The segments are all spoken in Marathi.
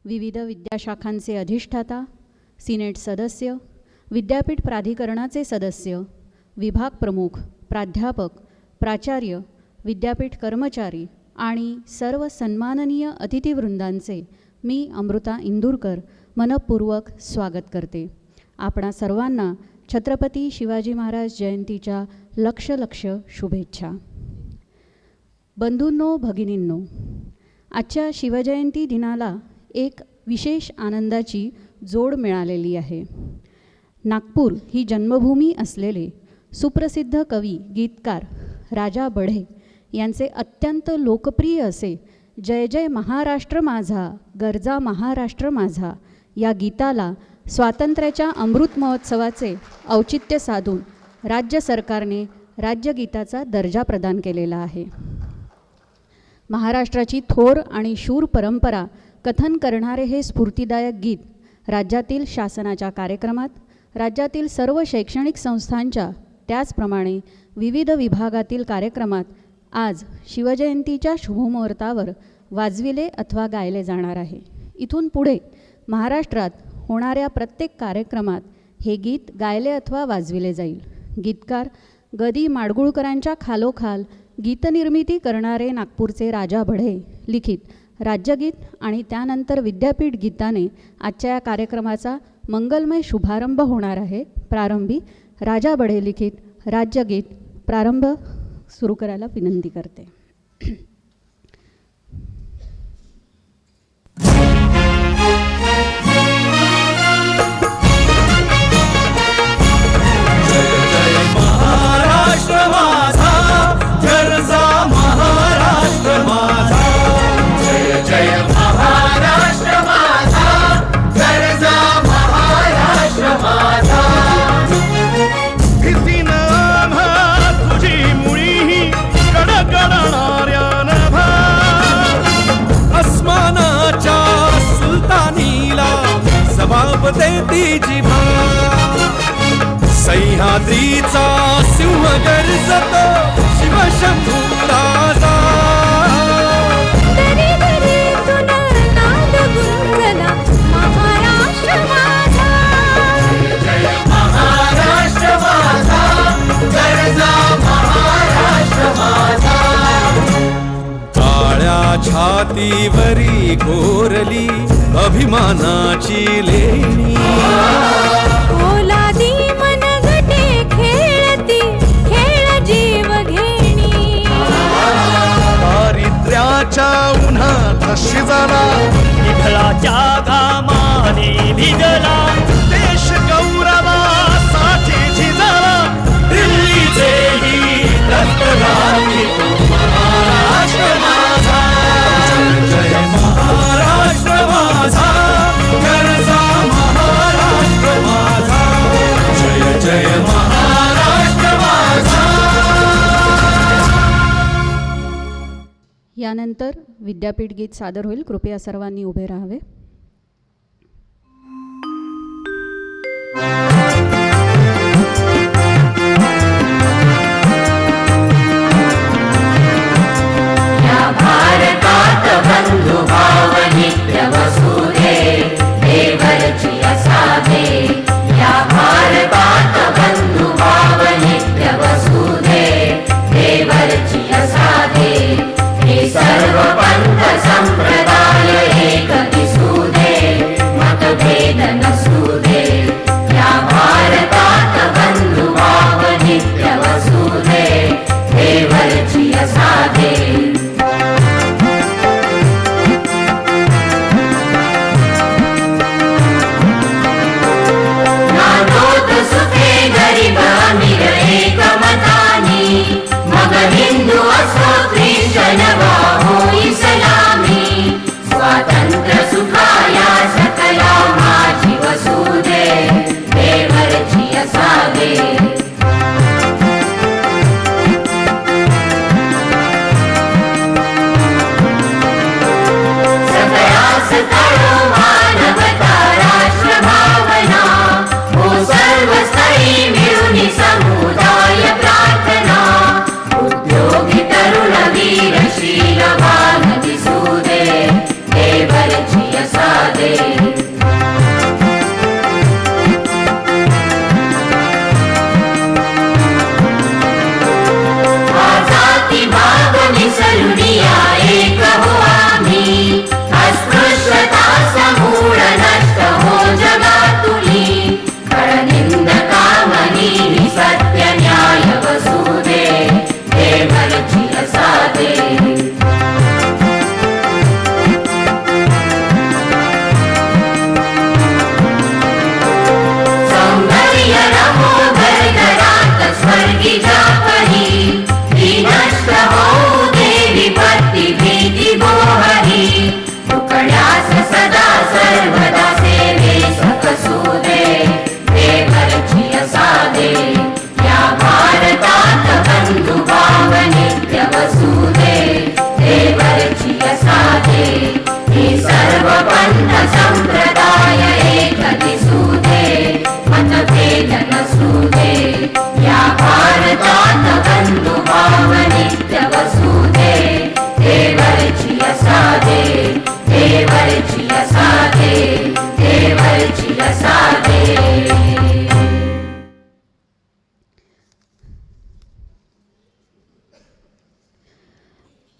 विविध विद्याशाखांचे अधिष्ठाता, सिनेट सदस्य, विद्यापीठ प्राधिकरणाचे सदस्य, विभाग प्रमुख, प्राध्यापक, प्राचार्य, विद्यापीठ कर्मचारी आणि सर्व सन्माननीय अतिथीवृंदांचे मी अमृता इंदुरकर मनपूर्वक स्वागत करते. आपणा सर्वांना छत्रपती शिवाजी महाराज जयंतीच्या लक्ष शुभेच्छा. बंधूंनो, भगिनींनो, आजच्या शिवजयंती दिनाला एक विशेष आनंदाची जोड मिळालेली आहे. नागपूर ही जन्मभूमी असलेले सुप्रसिद्ध कवी, गीतकार राजा बढे यांचे अत्यंत लोकप्रिय असे जय जय महाराष्ट्र माझा, गरजा महाराष्ट्र माझा या गीताला स्वातंत्र्याच्या अमृत महोत्सवाचे औचित्य साधून राज्य सरकारने राज्यगीताचा दर्जा प्रदान केलेला आहे. महाराष्ट्राची थोर आणि शूर परंपरा कथन करणारे हे स्फूर्तिदायक गीत राज्यातील शासनाच्या कार्यक्रमात, राज्यातील सर्व शैक्षणिक संस्थांच्या, त्याचप्रमाणे विविध विभागातील कार्यक्रमात आज शिवजयंतीच्या शुभमुहूर्तावर वाजविले अथवा गायले जाणार आहे. इथून पुढे महाराष्ट्रात होणाऱ्या प्रत्येक कार्यक्रमात हे गीत गायले अथवा वाजविले जाईल. गीतकार गदी माडगुळकरांच्या खालोखाल गीतनिर्मिती करणारे नागपूरचे राजा बढे लिखित राज्यगीत आणि त्यानंतर विद्यापीठ गीताने आजच्या या कार्यक्रमाचा मंगलमय शुभारंभ होणार आहे. प्रारंभी राजा बढे लिखित राज्यगीत प्रारंभ सुरू करायला विनंती करते. सह्याद्रीचा सिंह गर्जतो शिवशंभू राजा. दरी दरीतून नाद गुंजला महाराष्ट्र माझा, जय महाराष्ट्र माझा, गरजा महाराष्ट्र माझा. काळ्या छातीवरी कोरली अभिमानाची लेणी, ओलादी मनगटे खेळती खेळ जीव घेणी. दारिद्र्याच्या उन्हात शिजला, विठळाच्या घामाने भिजला, देश गौरवासाठी झिजला. दिल्लीचे ही रक्तदाती महाराष्ट्र माझा, जय महाराष्ट्र माझा, गरजा महाराष्ट्र माझा, जय जय महाराष्ट्र माझा. यानंतर विद्यापीठ गीत सादर होईल. कृपया सर्वांनी उभे राहावे. भारतात बंधु भाव नित्य वसुधे, देवरची असाधे. या भारतात बंधु भाव नित्य वसुधे, देवरची असाधे. हे सर्व पंथ संप्रदाय एक दिसू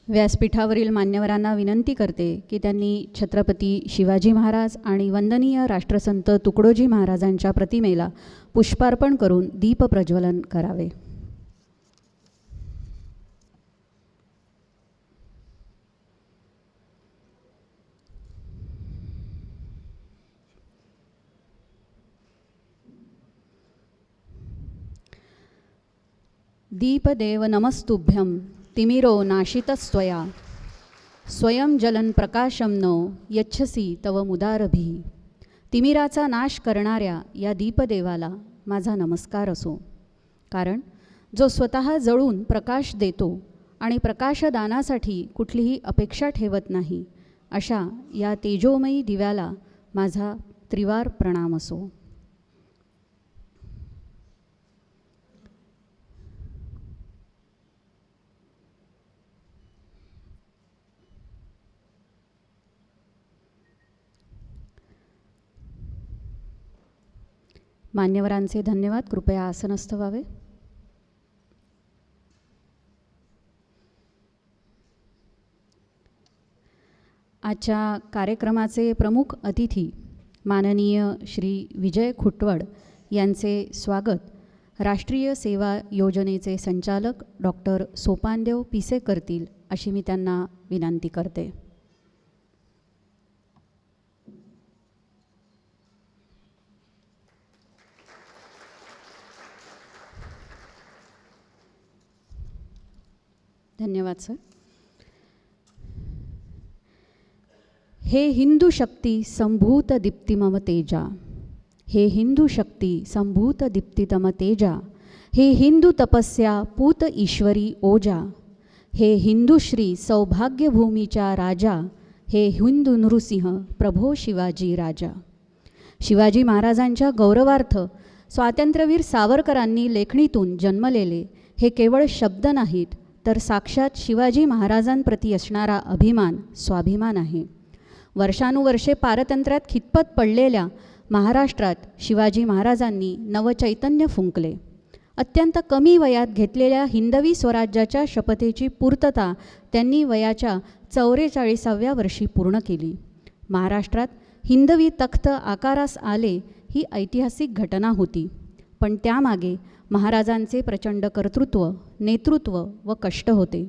व्यासपीठावरील मान्यवरांना विनंती करते की त्यांनी छत्रपती शिवाजी महाराज आणि वंदनीय राष्ट्रसंत तुकडोजी महाराजांच्या प्रतिमेला पुष्पार्पण करून दीप प्रज्वलन करावे. दीपदेव नमस्तुभ्यं तिमिरो नाशितस्त्वया स्वयं जलन प्रकाशम नो यच्छसी तव मुदारभी. तिमिराचा नाश करणाऱ्या या दीपदेवाला माझा नमस्कार असो, कारण जो स्वतः जळून प्रकाश देतो आणि प्रकाशदानासाठी कुठलीही अपेक्षा ठेवत नाही, अशा या तेजोमयी दिव्याला माझा त्रिवार प्रणाम असो. मान्यवरांचे धन्यवाद. कृपया आसनस्थ व्हावे. आजच्या कार्यक्रमाचे प्रमुख अतिथी माननीय श्री विजय खुटवड यांचे स्वागत राष्ट्रीय सेवा योजनेचे संचालक डॉक्टर सोपानदेव पिसे करतील, अशी मी त्यांना विनंती करते. धन्यवाद सर. हे हिंदू शक्ती संभूत दीप्तिमम तेजा, हे हिंदू शक्ती संभूत दीप्तितम तेजा, हे हिंदू तपस्या पूत ईश्वरी ओजा, हे हिंदू श्री सौभाग्यभूमीच्या राजा, हे हिंदू नृसिंह प्रभो शिवाजी राजा. शिवाजी महाराजांच्या गौरवार्थ स्वातंत्र्यवीर सावरकरांनी लेखणीतून जन्मलेले हे केवळ शब्द नाहीत, तर साक्षात शिवाजी महाराजांप्रती असणारा अभिमान, स्वाभिमान आहे. वर्षानुवर्षे पारतंत्र्यात खितपत पडलेल्या महाराष्ट्रात शिवाजी महाराजांनी नवचैतन्य फुंकले. अत्यंत कमी वयात घेतलेल्या हिंदवी स्वराज्याच्या शपथेची पूर्तता त्यांनी वयाच्या 44व्या वर्षी पूर्ण केली. महाराष्ट्रात हिंदवी तख्त आकारास आले ही ऐतिहासिक घटना होती, पण त्यामागे महाराजांचे प्रचंड कर्तृत्व, नेतृत्व व कष्ट होते.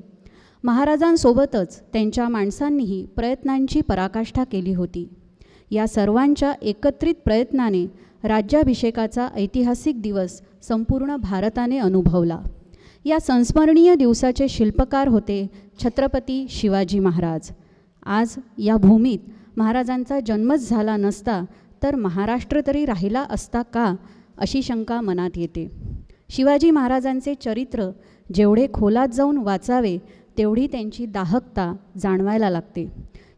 महाराजांसोबतच त्यांच्या माणसांनीही प्रयत्नांची पराकाष्ठा केली होती. या सर्वांच्या एकत्रित प्रयत्नाने राज्याभिषेकाचा ऐतिहासिक दिवस संपूर्ण भारताने अनुभवला. या संस्मरणीय दिवसाचे शिल्पकार होते छत्रपती शिवाजी महाराज. आज या भूमीत महाराजांचा जन्मच झाला नसता तर महाराष्ट्र तरी राहिला असता का, अशी शंका मनात येते. शिवाजी महाराजांचे चरित्र जेवढे खोलात जाऊन वाचावे, तेवढी त्यांची दाहकता जाणवायला लागते.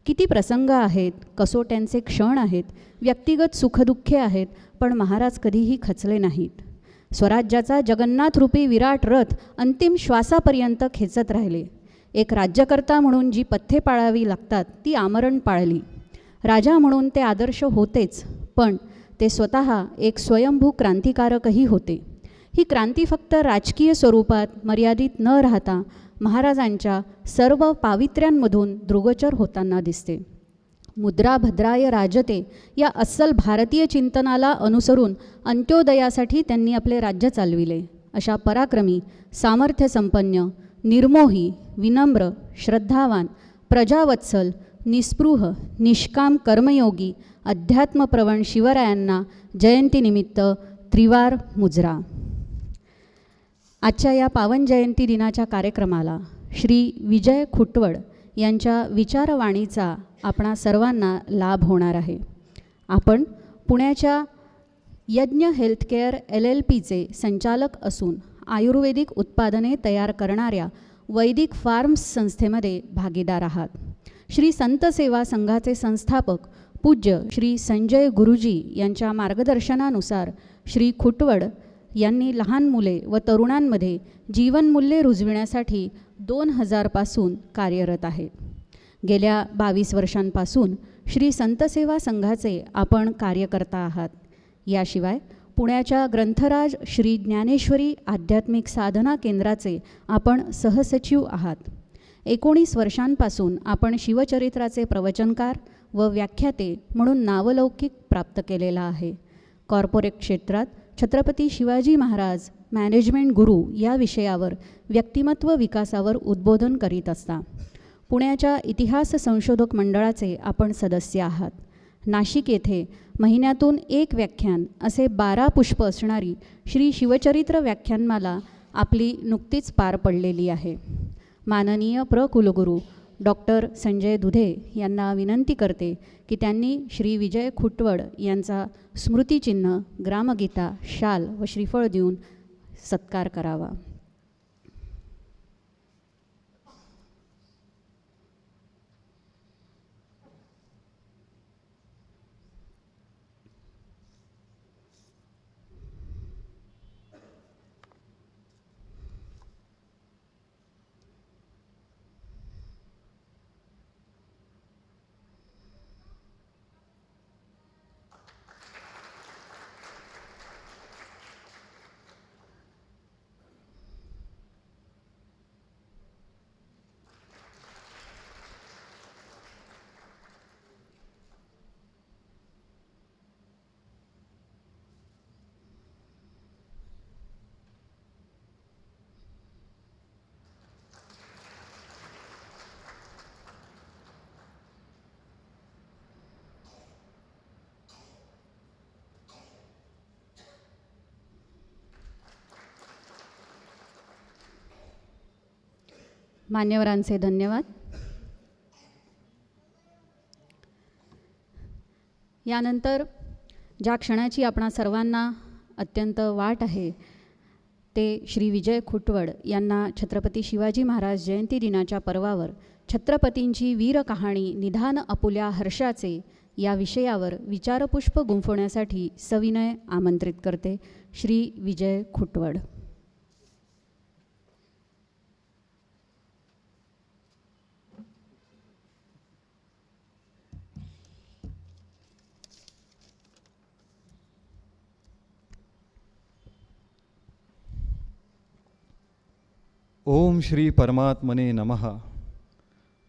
किती प्रसंग आहेत, कसोट्यांचे क्षण आहेत, व्यक्तिगत सुखदुःखे आहेत, पण महाराज कधीही खचले नाहीत. स्वराज्याचा जगन्नाथरूपी विराट रथ अंतिम श्वासापर्यंत खेचत राहिले. एक राज्यकर्ता म्हणून जी पथ्ये पाळावी लागतात ती आमरण पाळली. राजा म्हणून ते आदर्श होतेच, पण ते स्वतः एक स्वयंभू क्रांतिकारकही होते. ही क्रांती फक्त राजकीय स्वरूपात मर्यादित न राहता महाराजांच्या सर्व पावित्र्यांमधून दृगोचर होताना दिसते. मुद्रा भद्राय राजते या अस्सल भारतीय चिंतनाला अनुसरून अंत्योदयासाठी त्यांनी आपले राज्य चालविले. अशा पराक्रमी, सामर्थ्यसंपन्न, निर्मोही, विनम्र, श्रद्धावान, प्रजावत्सल, निस्पृह, निष्काम कर्मयोगी, अध्यात्मप्रवण शिवरायांना जयंतीनिमित्त त्रिवार मुजरा. आजच्या या पावन जयंती दिनाच्या कार्यक्रमाला श्री विजय खुटवड यांच्या विचारवाणीचा आपणा सर्वांना लाभ होणार आहे. आपण पुण्याच्या यज्ञ हेल्थकेअर LLPचे संचालक असून आयुर्वेदिक उत्पादने तयार करणाऱ्या वैदिक फार्म्स संस्थेमध्ये भागीदार आहात. श्री संत सेवा संघाचे संस्थापक पूज्य श्री संजय गुरुजी यांच्या मार्गदर्शनानुसार श्री खुटवड यांनी लहान मुले व तरुणांमध्ये जीवनमूल्ये रुजविण्यासाठी 2000 पासून कार्यरत आहेत. गेल्या 22 वर्षांपासून श्री संत सेवा संघाचे आपण कार्यकर्ता आहात. याशिवाय पुण्याच्या ग्रंथराज श्री ज्ञानेश्वरी आध्यात्मिक साधना केंद्राचे आपण सहसचिव आहात. 19 वर्षांपासून आपण शिवचरित्राचे प्रवचनकार व व्याख्याते म्हणून नावलौकिक प्राप्त केलेला आहे. कॉर्पोरेट क्षेत्रात छत्रपती शिवाजी महाराज मॅनेजमेंट गुरु या विषयावर व्यक्तिमत्व विकासावर उद्बोधन करीत असता. पुण्याच्या इतिहास संशोधक मंडळाचे आपण सदस्य आहात. नाशिक येथे महिन्यातून एक व्याख्यान असे 12 पुष्प असणारी श्री शिवचरित्र व्याख्यानमाला आपली नुकतीच पार पडलेली आहे. माननीय कुलगुरू डॉक्टर संजय दुधे यांना विनंती करते की त्यांनी श्री विजय खुटवड यांचा स्मृतिचिन्ह, ग्रामगीता, शाल व श्रीफळ देऊन सत्कार करावा. मान्यवरांचे धन्यवाद. यानंतर ज्या क्षणाची आपणा सर्वांना अत्यंत वाट आहे ते श्री विजय खुटवड यांना छत्रपती शिवाजी महाराज जयंती दिनाच्या पर्वावर छत्रपतींची वीर कहाणी निधान आपुल्या हर्षाचे या विषयावर विचारपुष्प गुंफवण्यासाठी सविनय आमंत्रित करते. श्री विजय खुटवड. ओम श्री परमात्मने नमः.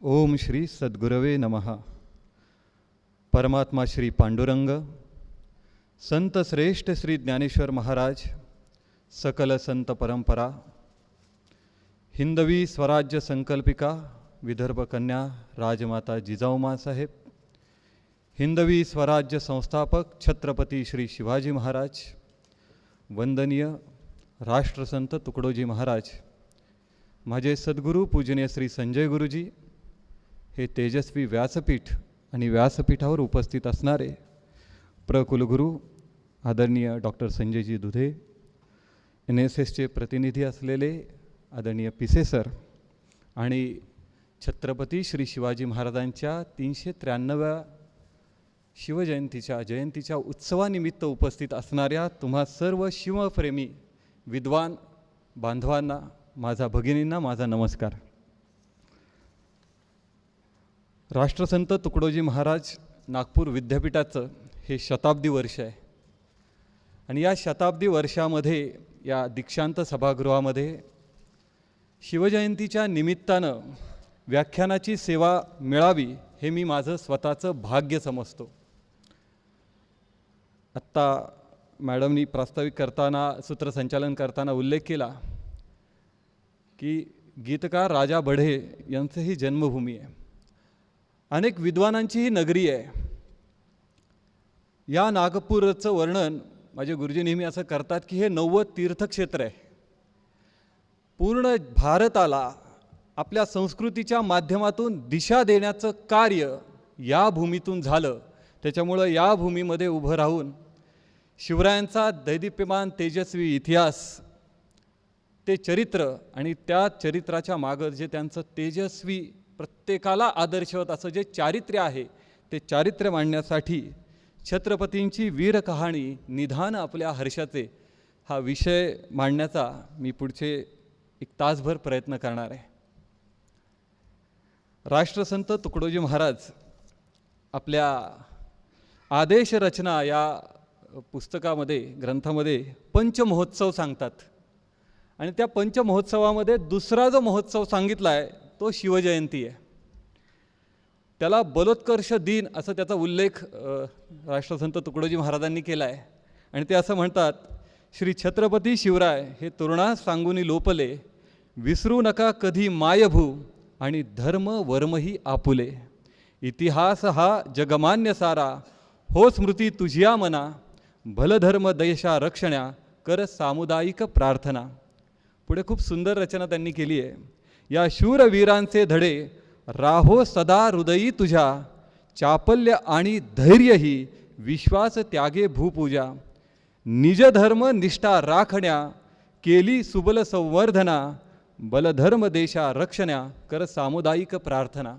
ओम श्री सद्गुरवे नमः. परमात्मा श्री पांडुरंग, संत श्रेष्ठ श्री ज्ञानेश्वर महाराज, सकल संत परंपरा, हिंदवी स्वराज्य संकल्पिका विदर्भ कन्या राजमाता जिजाऊमा साहेब, हिंदवी स्वराज्य संस्थापक छत्रपती श्री शिवाजी महाराज, वंदनीय राष्ट्रसंत तुकडोजी महाराज, माझे सद्गुरू पूजनीय श्री संजय गुरुजी, हे तेजस्वी व्यासपीठ आणि व्यासपीठावर उपस्थित असणारे कुलगुरू आदरणीय डॉक्टर संजयजी दुधे, NSSचे प्रतिनिधी असलेले आदरणीय पिसे सर आणि छत्रपती श्री शिवाजी महाराजांच्या 393व्या जयंतीच्या उत्सवानिमित्त उपस्थित असणाऱ्या तुम्हा सर्व शिवप्रेमी विद्वान बांधवांना, माझा भगिनींना माझा नमस्कार. राष्ट्रसंत तुकडोजी महाराज नागपूर विद्यापीठाचं हे शताब्दी वर्ष आहे आणि या शताब्दी वर्षामध्ये या दीक्षांत सभागृहामध्ये शिवजयंतीच्या निमित्तानं व्याख्यानाची सेवा मिळावी हे मी माझं स्वतःचं भाग्य समजतो. आत्ता मॅडमनी प्रास्ताविक करताना, सूत्रसंचालन करताना उल्लेख केला की गीतकार राजा बढे यांचं ही जन्मभूमी आहे, अनेक विद्वानांची ही नगरी आहे. या नागपूरचं वर्णन माझे गुरुजी नेहमी असं करतात की हे 90 तीर्थक्षेत्र आहे. पूर्ण भारताला आपल्या संस्कृतीच्या माध्यमातून दिशा देण्याचं कार्य या भूमीतून झालं. त्याच्यामुळं या भूमीमध्ये उभं राहून शिवरायांचा दैदिप्यमान तेजस्वी इतिहास, ते चरित्र आणि त्या चरित्राच्या मागं जे त्यांचं तेजस्वी, प्रत्येकाला आदर्शवत असं जे चारित्र्य आहे, ते चारित्र्य मांडण्यासाठी छत्रपतींची वीर कहाणी निधान आपल्या हर्षाचे हा विषय मांडण्याचा मी पुढचे 1 तासभर प्रयत्न करणार आहे. राष्ट्रसंत तुकडोजी महाराज आपल्या आदेश रचना या पुस्तकामध्ये, ग्रंथामध्ये पंचमहोत्सव सांगतात आणि त्या पंचमहोत्सवामध्ये दुसरा जो महोत्सव सांगितला आहे तो शिवजयंती आहे. त्याला बलोत्कर्ष दिन असं त्याचा उल्लेख राष्ट्रसंत तुकडोजी महाराजांनी केला आहे. आणि ते असं म्हणतात, श्री छत्रपती शिवराय हे तरुणास सांगूनी लोपले, विसरू नका कधी मायभू आणि धर्म वर्मही आपुले. इतिहास हा जगमान्य सारा, हो स्मृती तुझिया मना, भलधर्म देशा रक्षण्या कर सामुदायिक प्रार्थना. पुढे खूप सुंदर रचना त्यांनी केली आहे. या शूरवीरांचे धडे राहो सदा हृदयी तुझ्या, चापल्य आणि धैर्यही विश्वास त्यागे भूपूजा. निजधर्म निष्ठा राखण्या केली सुबल संवर्धना, बलधर्म देशा रक्षण्या कर सामुदायिक प्रार्थना.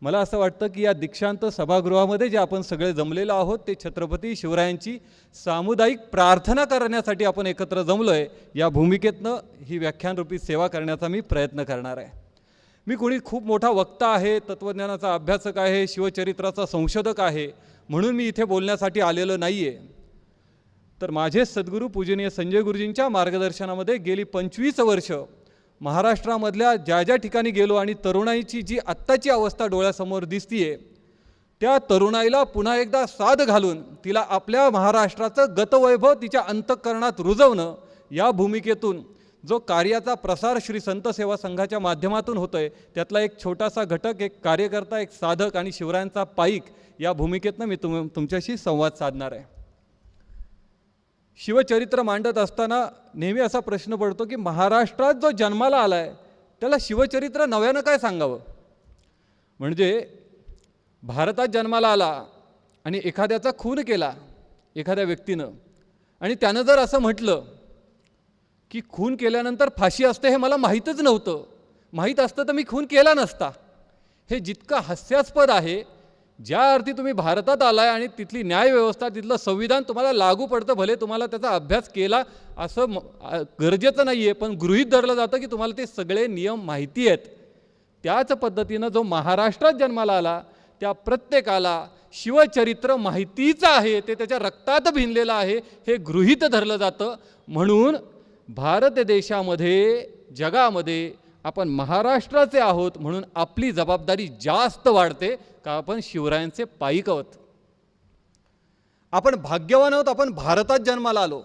मला असं वाटतं की या दीक्षांत सभागृहामध्ये जे आपण सगळे जमलेलो आहोत ते छत्रपती शिवरायांची सामुदायिक प्रार्थना करण्यासाठी आपण एकत्र जमलो आहे. या भूमिकेतनं ही व्याख्यानरूपी सेवा करण्याचा मी प्रयत्न करणार आहे. मी कोणी खूप मोठा वक्ता आहे, तत्त्वज्ञानाचा अभ्यासक आहे, शिवचरित्राचा संशोधक आहे म्हणून मी इथे बोलण्यासाठी आलेलो नाही आहे. तर माझे सद्गुरू पूजनीय संजय गुरुजींच्या मार्गदर्शनामध्ये गेली 25 वर्ष महाराष्ट्रामधल्या ज्या ज्या ठिकाणी गेलो आणि तरुणाईची जी आत्ताची अवस्था डोळ्यासमोर दिसतीये त्या तरुणाईला पुन्हा एकदा साद घालून तिला आपल्या महाराष्ट्राचं गतवैभव तिच्या अंतःकरणात रुजवणं, या भूमिकेतून जो कार्याचा प्रसार श्री संत सेवा संघाच्या माध्यमातून होतोय त्यातला एक छोटासा घटक, एक कार्यकर्ता, एक साधक आणि शिवरायांचा पाईक, या भूमिकेतनं मी तुमच्याशी संवाद साधणार आहे. शिवचरित्र मांडत असताना नेहमी असा प्रश्न पडतो की महाराष्ट्रात जो जन्माला आला आहे त्याला शिवचरित्र नव्यानं काय सांगावं. म्हणजे भारतात जन्माला आला आणि एखाद्याचा खून केला एखाद्या व्यक्तीनं, आणि त्यानं जर असं म्हटलं की खून केल्यानंतर फाशी असते हे मला माहीतच नव्हतं, माहीत असतं तर मी खून केला नसता, हे जितकं हास्यास्पद आहे. ज्या अर्थी तुम्ही भारतात आलाय आणि तिथली न्यायव्यवस्था, तिथलं संविधान तुम्हाला लागू पडतं, भले तुम्हाला त्याचा अभ्यास केला असं गरजेचं नाही आहे, पण गृहीत धरलं जातं की तुम्हाला ते सगळे नियम माहिती आहेत. त्याच पद्धतीनं जो महाराष्ट्रात जन्माला आला त्या प्रत्येकाला शिवचरित्र माहितीचं आहे, ते त्याच्या रक्तात भिनलेलं आहे हे गृहीत धरलं जातं. म्हणून भारत देशामध्ये, जगामध्ये आपण महाराष्ट्राचे आहोत म्हणून आपली जबाबदारी जास्त वाढते का आपण शिवरायांचे पाईक आहोत. आपण भाग्यवान आहोत, आपण भारतात जन्माला आलो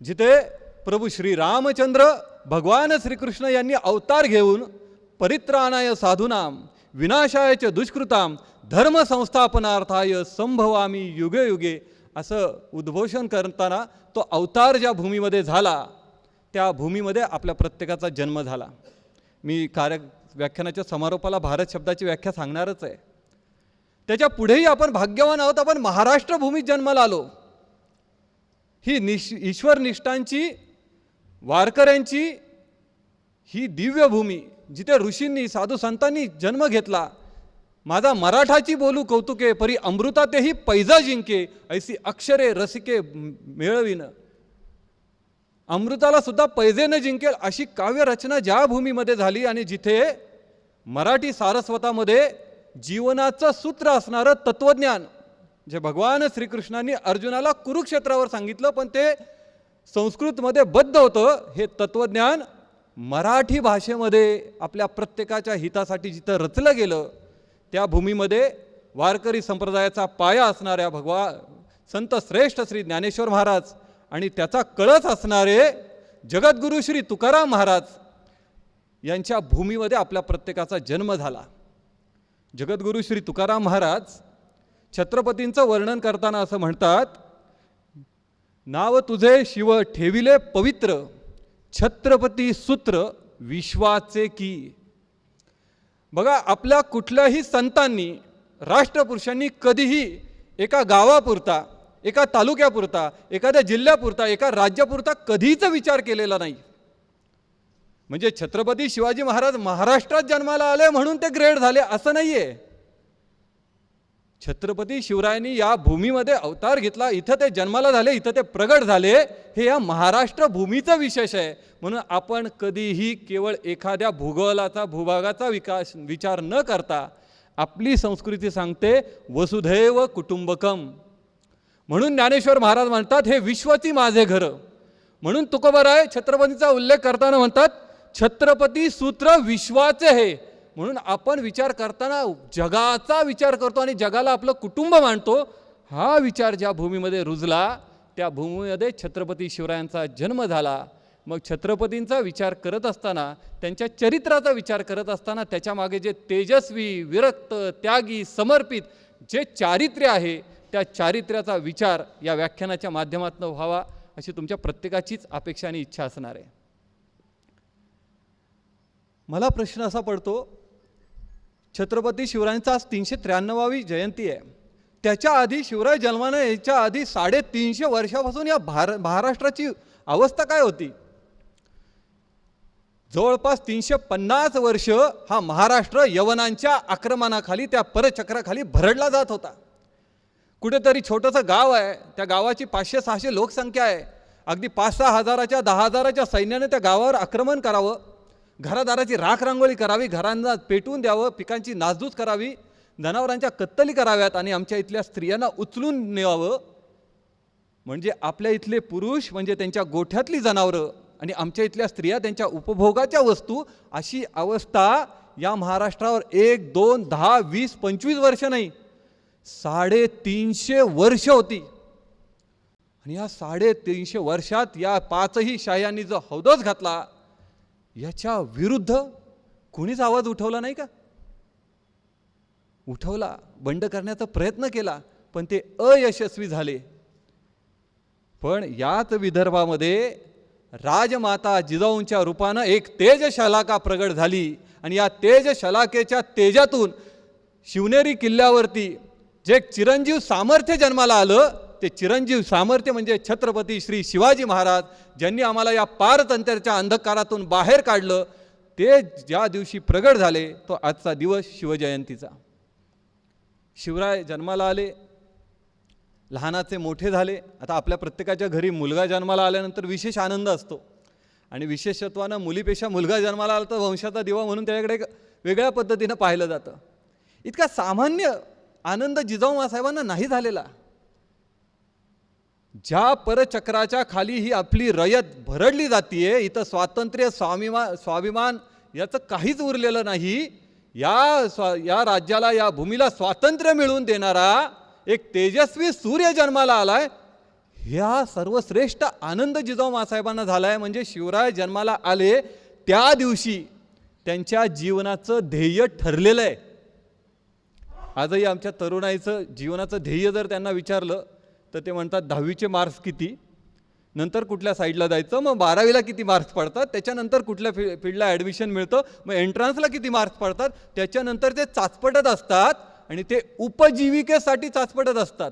जिथे प्रभू श्री रामचंद्र भगवान श्रीकृष्ण यांनी अवतार घेऊन परित्राणाय साधूनाम विनाशाय च दुष्कृताम धर्म संस्थापनार्थाय संभवामी युगे युगे असं उद्घोषण करताना तो अवतार ज्या भूमीमध्ये झाला त्या भूमीमध्ये आपल्या प्रत्येकाचा जन्म झाला. मी व्याख्यानाच्या समारोपाला भारत शब्दाची व्याख्या सांगणारच आहे. त्याच्या पुढेही आपण भाग्यवान आहोत, आपण महाराष्ट्र भूमीत जन्माला आलो. ही ईश्वरनिष्ठांची, वारकऱ्यांची ही दिव्य भूमी जिथे ऋषींनी, साधू संतांनी जन्म घेतला. माझा मराठाची बोलू कौतुके परी अमृतातेही पैजा जिंके, ऐसी अक्षरे रसिके मेळविन. अमृताला सुद्धा पैजेने जिंकेल अशी काव्यरचना ज्या भूमीमध्ये झाली आणि जिथे मराठी सारस्वतामध्ये जीवनाचं सूत्र असणारं तत्वज्ञान जे भगवान श्रीकृष्णांनी अर्जुनाला कुरुक्षेत्रावर सांगितलं पण ते संस्कृतमध्ये बद्ध होतं, हे तत्वज्ञान मराठी भाषेमध्ये आपल्या प्रत्येकाच्या हितासाठी जिथं रचलं गेलं त्या भूमीमध्ये वारकरी संप्रदायाचा पाया असणाऱ्या संत श्रेष्ठ श्री ज्ञानेश्वर महाराज आणि त्याचा कळस असणारे जगद्गुरू श्री तुकाराम महाराज यांच्या भूमीमध्ये आपल्या प्रत्येकाचा जन्म झाला. जगद्गुरू श्री तुकाराम महाराज छत्रपतींचं वर्णन करताना असं म्हणतात, नाव तुझे शिव ठेविले पवित्र, छत्रपती सूत्र विश्वाचे की. बघा, आपल्या कुठल्याही संतांनी, राष्ट्रपुरुषांनी कधीही एका गावापुरता, एका तालुक्यापुरता, एखाद्या जिल्ह्यापुरता, एका राज्यापुरता कधीच विचार केलेला नाही. म्हणजे छत्रपती शिवाजी महाराज महाराष्ट्रात जन्माला आले म्हणून ते ग्रेट झाले असं नाहीये. छत्रपती शिवरायांनी या भूमीमध्ये अवतार घेतला, इथं ते जन्माला झाले, इथं ते प्रगट झाले, हे या महाराष्ट्र भूमीचं विशेष आहे. म्हणून आपण कधीही केवळ एखाद्या भूगोलाचा, भूभागाचा विचार न करता आपली संस्कृती सांगते वसुधैव कुटुंबकम. म्हणून ज्ञानेश्वर महाराज म्हणतात हे विश्वची माझे घर. म्हणून तुकोबाराय छत्रपतीचा उल्लेख करताना म्हणतात छत्रपती सूत्र विश्वाचे हे. म्हणून आपण विचार करताना जगाचा विचार करतो आणि जगाला आपलं कुटुंब मानतो. हा विचार ज्या भूमीमध्ये रुजला त्या भूमीमध्ये छत्रपती शिवरायांचा जन्म झाला. मग छत्रपतींचा विचार करत असताना, त्यांच्या चरित्राचा विचार करत असताना त्याच्यामागे जे तेजस्वी, विरक्त, त्यागी, समर्पित जे चारित्र्य आहे त्या चारित्र्याचा विचार या व्याख्यानाच्या माध्यमातून व्हावा अशी तुमच्या प्रत्येकाचीच अपेक्षा आणि इच्छा असणार आहे. मला प्रश्न असा पडतो, छत्रपती शिवरायांचा आज 393वी जयंती आहे. त्याच्या आधी शिवराय जन्मानं याच्या आधी 350 वर्षापासून या महाराष्ट्राची अवस्था काय होती? जवळपास 350 वर्ष हा महाराष्ट्र यवनांच्या आक्रमणाखाली, त्या परचक्राखाली भरडला जात होता. कुठेतरी छोटंसं गाव आहे, त्या गावाची 500-600 लोकसंख्या आहे. अगदी 5-6 हजाराच्या 10 हजाराच्या सैन्याने त्या गावावर आक्रमण करावं, घरादाराची राख रांगोळी करावी, घरांना पेटवून द्यावं, पिकांची नासधूस करावी, जनावरांच्या कत्तली कराव्यात आणि आमच्या इथल्या स्त्रियांना उचलून न्यावं. म्हणजे आपल्या इथले पुरुष म्हणजे त्यांच्या गोठ्यातली जनावरं आणि आमच्या इथल्या स्त्रिया त्यांच्या उपभोगाच्या वस्तू, अशी अवस्था या महाराष्ट्रावर 1, 2, 10, 20, 25 वर्ष नाही, 350 वर्ष होती. आणि या 350 वर्षात या 5ही शाह्यांनी जो हौदोस घातला याच्या विरुद्ध कोणीच आवाज उठवला नाही का? उठवला, बंड करण्याचा प्रयत्न केला, पण ते अयशस्वी झाले. पण याच विदर्भामध्ये राजमाता जिजाऊंच्या रूपानं एक तेजशलाका प्रगट झाली आणि या तेजशलाकेच्या तेजातून शिवनेरी किल्ल्यावरती जे चिरंजीव सामर्थ्य जन्माला आलं, ते चिरंजीव सामर्थ्य म्हणजे छत्रपती श्री शिवाजी महाराज, ज्यांनी आम्हाला या पारतंत्र्याच्या अंधकारातून बाहेर काढलं, ते ज्या दिवशी प्रगट झाले तो आजचा दिवस शिवजयंतीचा. शिवराय जन्माला आले, लहानाचे मोठे झाले. आता आपल्या प्रत्येकाच्या घरी मुलगा जन्माला आल्यानंतर विशेष आनंद असतो आणि विशेषत्वानं मुलीपेक्षा मुलगा जन्माला आला तर वंशाचा दिवा म्हणून त्याच्याकडे वेगळ्या पद्धतीनं पाहिलं जातं. इतका सामान्य आनंद जिजाऊ माँसाहेबांना नाही झालेला. ज्या परचक्राच्या खाली ही आपली रयत भरडली जातीये, इथं स्वातंत्र्य, स्वाभिमान याचं काहीच उरलेलं नाही. या राज्याला, या भूमीला स्वातंत्र्य मिळवून देणारा एक तेजस्वी सूर्य जन्माला आलाय. ह्या सर्वश्रेष्ठ आनंद जिजाऊ माँसाहेबांना झालाय. म्हणजे शिवराय जन्माला आले त्या दिवशी त्यांच्या जीवनाचं ध्येय ठरलेलं आहे. आजही आमच्या तरुणाईचं जीवनाचं ध्येय जर त्यांना विचारलं तर ते म्हणतात 10वीचे मार्क्स किती, नंतर कुठल्या साईडला जायचं, मग 12वीला किती मार्क्स पडतात, त्याच्यानंतर कुठल्या फील्डला ॲडमिशन मिळतं, मग एंट्रन्सला किती मार्क्स पडतात, त्याच्यानंतर ते चाचपटत असतात आणि ते उपजीविकेसाठी चाचपटत असतात.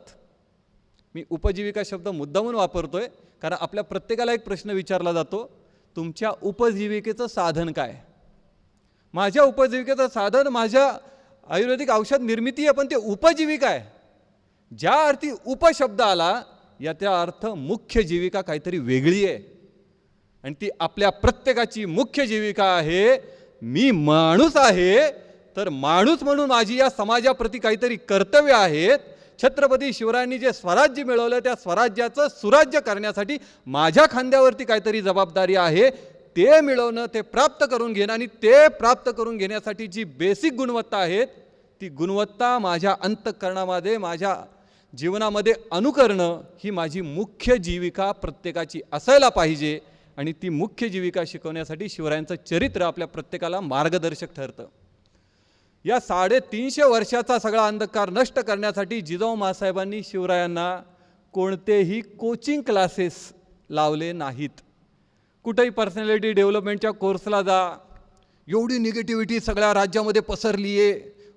मी उपजीविका शब्द मुद्दामून वापरतोय कारण आपल्या प्रत्येकाला एक प्रश्न विचारला जातो, तुमच्या उपजीविकेचं साधन काय? माझ्या उपजीविकेचं साधन माझ्या आयुर्वेदिक औषध निर्मिती आहे, पण ते उपजीविका आहे. ज्या अर्थी उपशब्द आला याचा अर्थ मुख्य जीविका काहीतरी वेगळी आहे आणि ती आपल्या प्रत्येकाची मुख्य जीविका आहे. मी माणूस आहे तर माणूस म्हणून माझी या समाजाप्रती काहीतरी कर्तव्य आहेत. छत्रपती शिवरायांनी जे स्वराज्य मिळवलं त्या स्वराज्याचं सुराज्य करण्यासाठी माझ्या खांद्यावरती काहीतरी जबाबदारी आहे. ते मिळवणं, ते प्राप्त करून घेणं आणि ते प्राप्त करून घेण्यासाठी जी बेसिक गुणवत्ता आहेत ती गुणवत्ता माझ्या अंतःकरणामध्ये, माझ्या जीवनामध्ये अनुकरणं ही माझी मुख्य जीविका प्रत्येकाची असायला पाहिजे. आणि ती मुख्य जीविका शिकवण्यासाठी शिवरायांचं चरित्र आपल्या प्रत्येकाला मार्गदर्शक ठरतं. या 350 वर्षाचा सगळा अंधकार नष्ट करण्यासाठी जिजाऊ माँसाहेबांनी शिवरायांना कोणतेही कोचिंग क्लासेस लावले नाहीत. कुठेही पर्सनॅलिटी डेव्हलपमेंटच्या कोर्सला जा, एवढी निगेटिव्हिटी सगळ्या राज्यामध्ये पसरली आहे,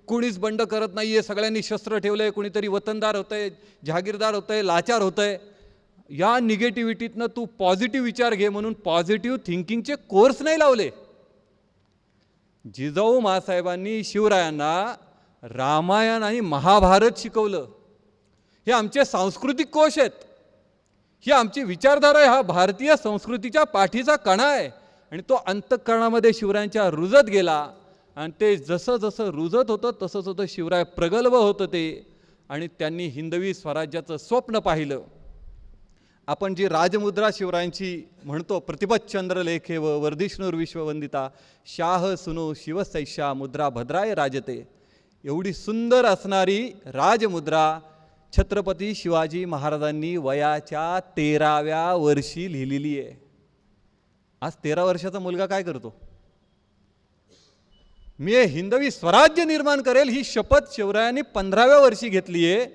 कोणीच बंड करत नाही आहे, सगळ्यांनी शस्त्र ठेवलं आहे, कुणीतरी वतनदार होतं आहे, जहागीरदार होतं आहे, लाचार होतं आहे, या निगेटिव्हिटीतनं तू पॉझिटिव्ह विचार घे म्हणून पॉझिटिव्ह थिंकिंगचे कोर्स नाही लावले. जिजाऊ माँसाहेबांनी शिवरायांना रामायण आणि महाभारत शिकवलं. हे आमचे सांस्कृतिक कोश आहेत, ही आमची विचारधारा आहे, हा भारतीय संस्कृतीच्या पाठीचा कणा आहे. आणि तो अंतःकरणामध्ये शिवरायांच्या रुजत गेला आणि ते जसं जसं रुजत होतं तसं तसं शिवराय प्रगल्भ होतं ते. आणि त्यांनी हिंदवी स्वराज्याचं स्वप्न पाहिलं. आपण जी राजमुद्रा शिवरायांची म्हणतो, प्रतिपतचंद्रलेखे व वर्धिष्णुर विश्ववंदिता शाह सुनो शिवसैषा मुद्रा भद्राय राजते, एवढी सुंदर असणारी राजमुद्रा छत्रपती शिवाजी महाराजांनी वयाच्या 13व्या वर्षी लिहिलेली आहे. आज 13 वर्षाचा मुलगा काय करतो? मी हिंदवी स्वराज्य निर्माण करेल ही शपथ शिवरायांनी 15व्या वर्षी घेतली आहे.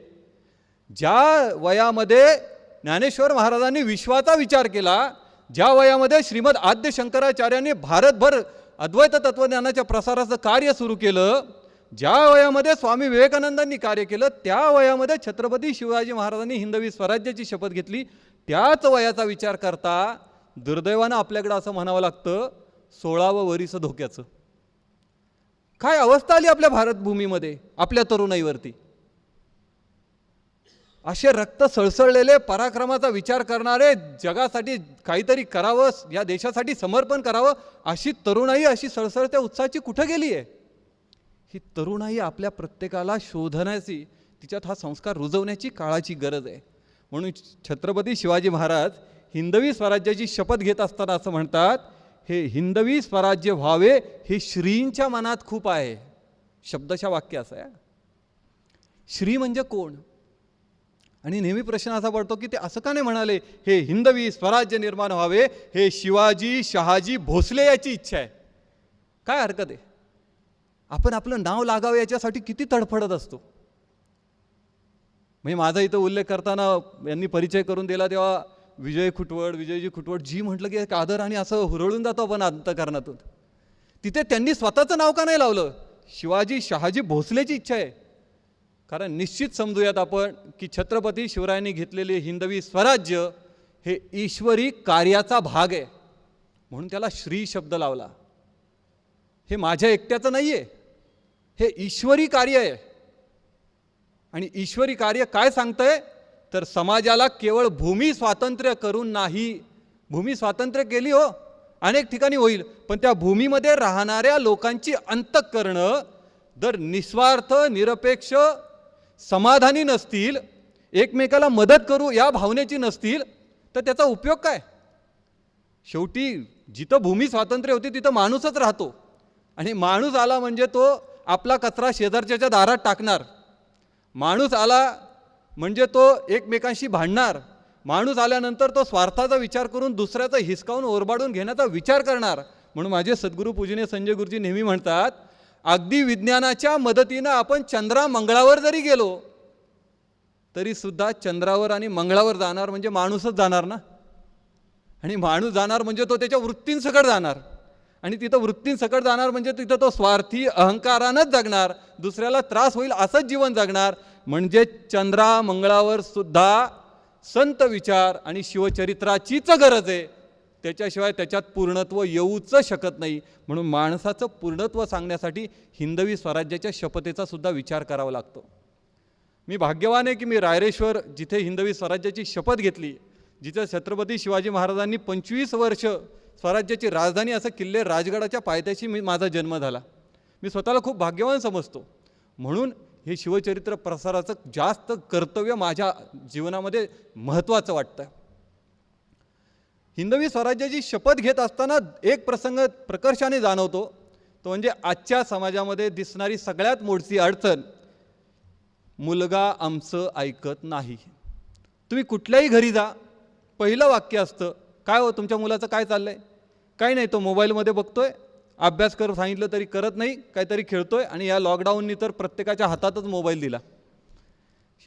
ज्या वयामध्ये ज्ञानेश्वर महाराजांनी विश्वाचा विचार केला, ज्या वयामध्ये श्रीमद आद्य शंकराचार्यांनी भारतभर अद्वैत तत्वज्ञानाच्या प्रसाराचं कार्य सुरू केलं, ज्या वयामध्ये स्वामी विवेकानंदांनी कार्य केलं, त्या वयामध्ये छत्रपती शिवाजी महाराजांनी हिंदवी स्वराज्याची शपथ घेतली. त्याच वयाचा विचार करता दुर्दैवानं आपल्याकडं असं म्हणावं लागतं 16वं वरीस धोक्याचं. काय अवस्था आली आपल्या भारतभूमीमध्ये, आपल्या तरुणाईवरती. असे रक्त सळसळलेले, पराक्रमाचा विचार करणारे, जगासाठी काहीतरी करावं, या देशासाठी समर्पण करावं, अशी तरुणाई, अशी सळसळत्या उत्साहाची कुठं गेली आहे? ही तरुणाई आपल्या प्रत्येकाला शोधण्याची, तिच्यात हा संस्कार रुजवण्याची काळाची गरज आहे. म्हणून छत्रपती शिवाजी महाराज हिंदवी स्वराज्याची शपथ घेत असताना असं म्हणतात, हे हिंदवी स्वराज्य व्हावे हे श्रींच्या मनात खूप आहे. शब्दशः वाक्य असं आहे. श्री म्हणजे कोण? आणि नेहमी प्रश्न असा पडतो की ते असं का नाही म्हणाले हे हिंदवी स्वराज्य निर्माण व्हावे, हे शिवाजी शहाजी भोसले याची इच्छा आहे. काय हरकत आहे? आपण आपलं नाव लागावं याच्यासाठी किती तडफडत असतो. म्हणजे माझा इथं उल्लेख करताना यांनी परिचय करून दिला तेव्हा विजयजी खुटवड जी म्हटलं की एक आदर आणि असं हुरळून जातो आपण अंतःकरणातून. तिथे त्यांनी स्वतःचं नाव का नाही लावलं? शिवाजी शहाजी भोसलेची इच्छा आहे. कारण निश्चित समजूयात आपण की छत्रपती शिवरायांनी घेतलेले हिंदवी स्वराज्य हे ईश्वरी कार्याचा भाग आहे, म्हणून त्याला श्री शब्द लावला. हे माझ्या एकट्याचं नाही आहे, हे ईश्वरी कार्य आहे. आणि ईश्वरी कार्य काय सांगतंय तर समाजाला केवळ भूमी स्वातंत्र्य करून नाही, भूमी स्वातंत्र्य केली हो अनेक ठिकाणी होईल, पण त्या भूमीमध्ये राहणाऱ्या लोकांची अंतःकरणं जर निस्वार्थ निरपेक्ष समाधानी नसतील, एकमेकाला मदत करू या भावनेची नसतील, तर त्याचा उपयोग काय? शेवटी जिथं भूमी स्वातंत्र्य होती तिथं माणूसच राहतो. आणि माणूस आला म्हणजे तो आपला कचरा शेजारच्याच्या दारात टाकणार, माणूस आला म्हणजे तो एकमेकांशी भांडणार, माणूस आल्यानंतर तो स्वार्थाचा विचार करून दुसऱ्याचा हिसकावून ओरबाडून घेण्याचा विचार करणार. म्हणून माझे सद्गुरू पूजनीय संजय गुरुजी नेहमी म्हणतात, अगदी विज्ञानाच्या मदतीनं आपण मंगळावर जरी गेलो तरी सुद्धा चंद्रावर आणि मंगळावर जाणार म्हणजे माणूसच जाणार ना. आणि माणूस जाणार म्हणजे तो त्याच्या वृत्तींसकट जाणार, आणि तिथं वृत्तींसकट जाणार म्हणजे तिथं तो स्वार्थी अहंकारानंच जगणार, दुसऱ्याला त्रास होईल असंच जीवन जगणार. म्हणजे मंगळावर सुद्धा संत विचार आणि शिवचरित्राचीच गरज आहे, त्याच्याशिवाय त्याच्यात पूर्णत्व येऊच शकत नाही. म्हणून माणसाचं पूर्णत्व सांगण्यासाठी हिंदवी स्वराज्याच्या शपथेचा सुद्धा विचार करावा लागतो. मी भाग्यवान आहे की मी रायरेश्वर जिथे हिंदवी स्वराज्याची शपथ घेतली, जिथे छत्रपती शिवाजी महाराजांनी 25 वर्ष स्वराज्याची राजधानी असं किल्ले राजगडाच्या पायथ्याशी माझा जन्म झाला. मी स्वतःला खूप भाग्यवान समजतो. म्हणून हे शिवचरित्र प्रसाराचं जास्त कर्तव्य माझ्या जीवनामध्ये महत्त्वाचं वाटतं. हिंदवी स्वराज्याची शपथ घेत असताना एक प्रसंग प्रकर्षाने जाणवतो, तो म्हणजे आजच्या समाजामध्ये दिसणारी सगळ्यात मोठी अडचण, मुलगा आमचं ऐकत नाही. तुम्ही कुठल्याही घरी जा, पहिलं वाक्य असतं, काय हो तुमच्या मुलाचं काय चाललं आहे? काही नाही, तो मोबाईलमध्ये बघतोय, अभ्यास कर सांगितलं तरी करत नाही, काहीतरी खेळतोय. आणि या लॉकडाऊननी तर प्रत्येकाच्या हातातच मोबाईल दिला.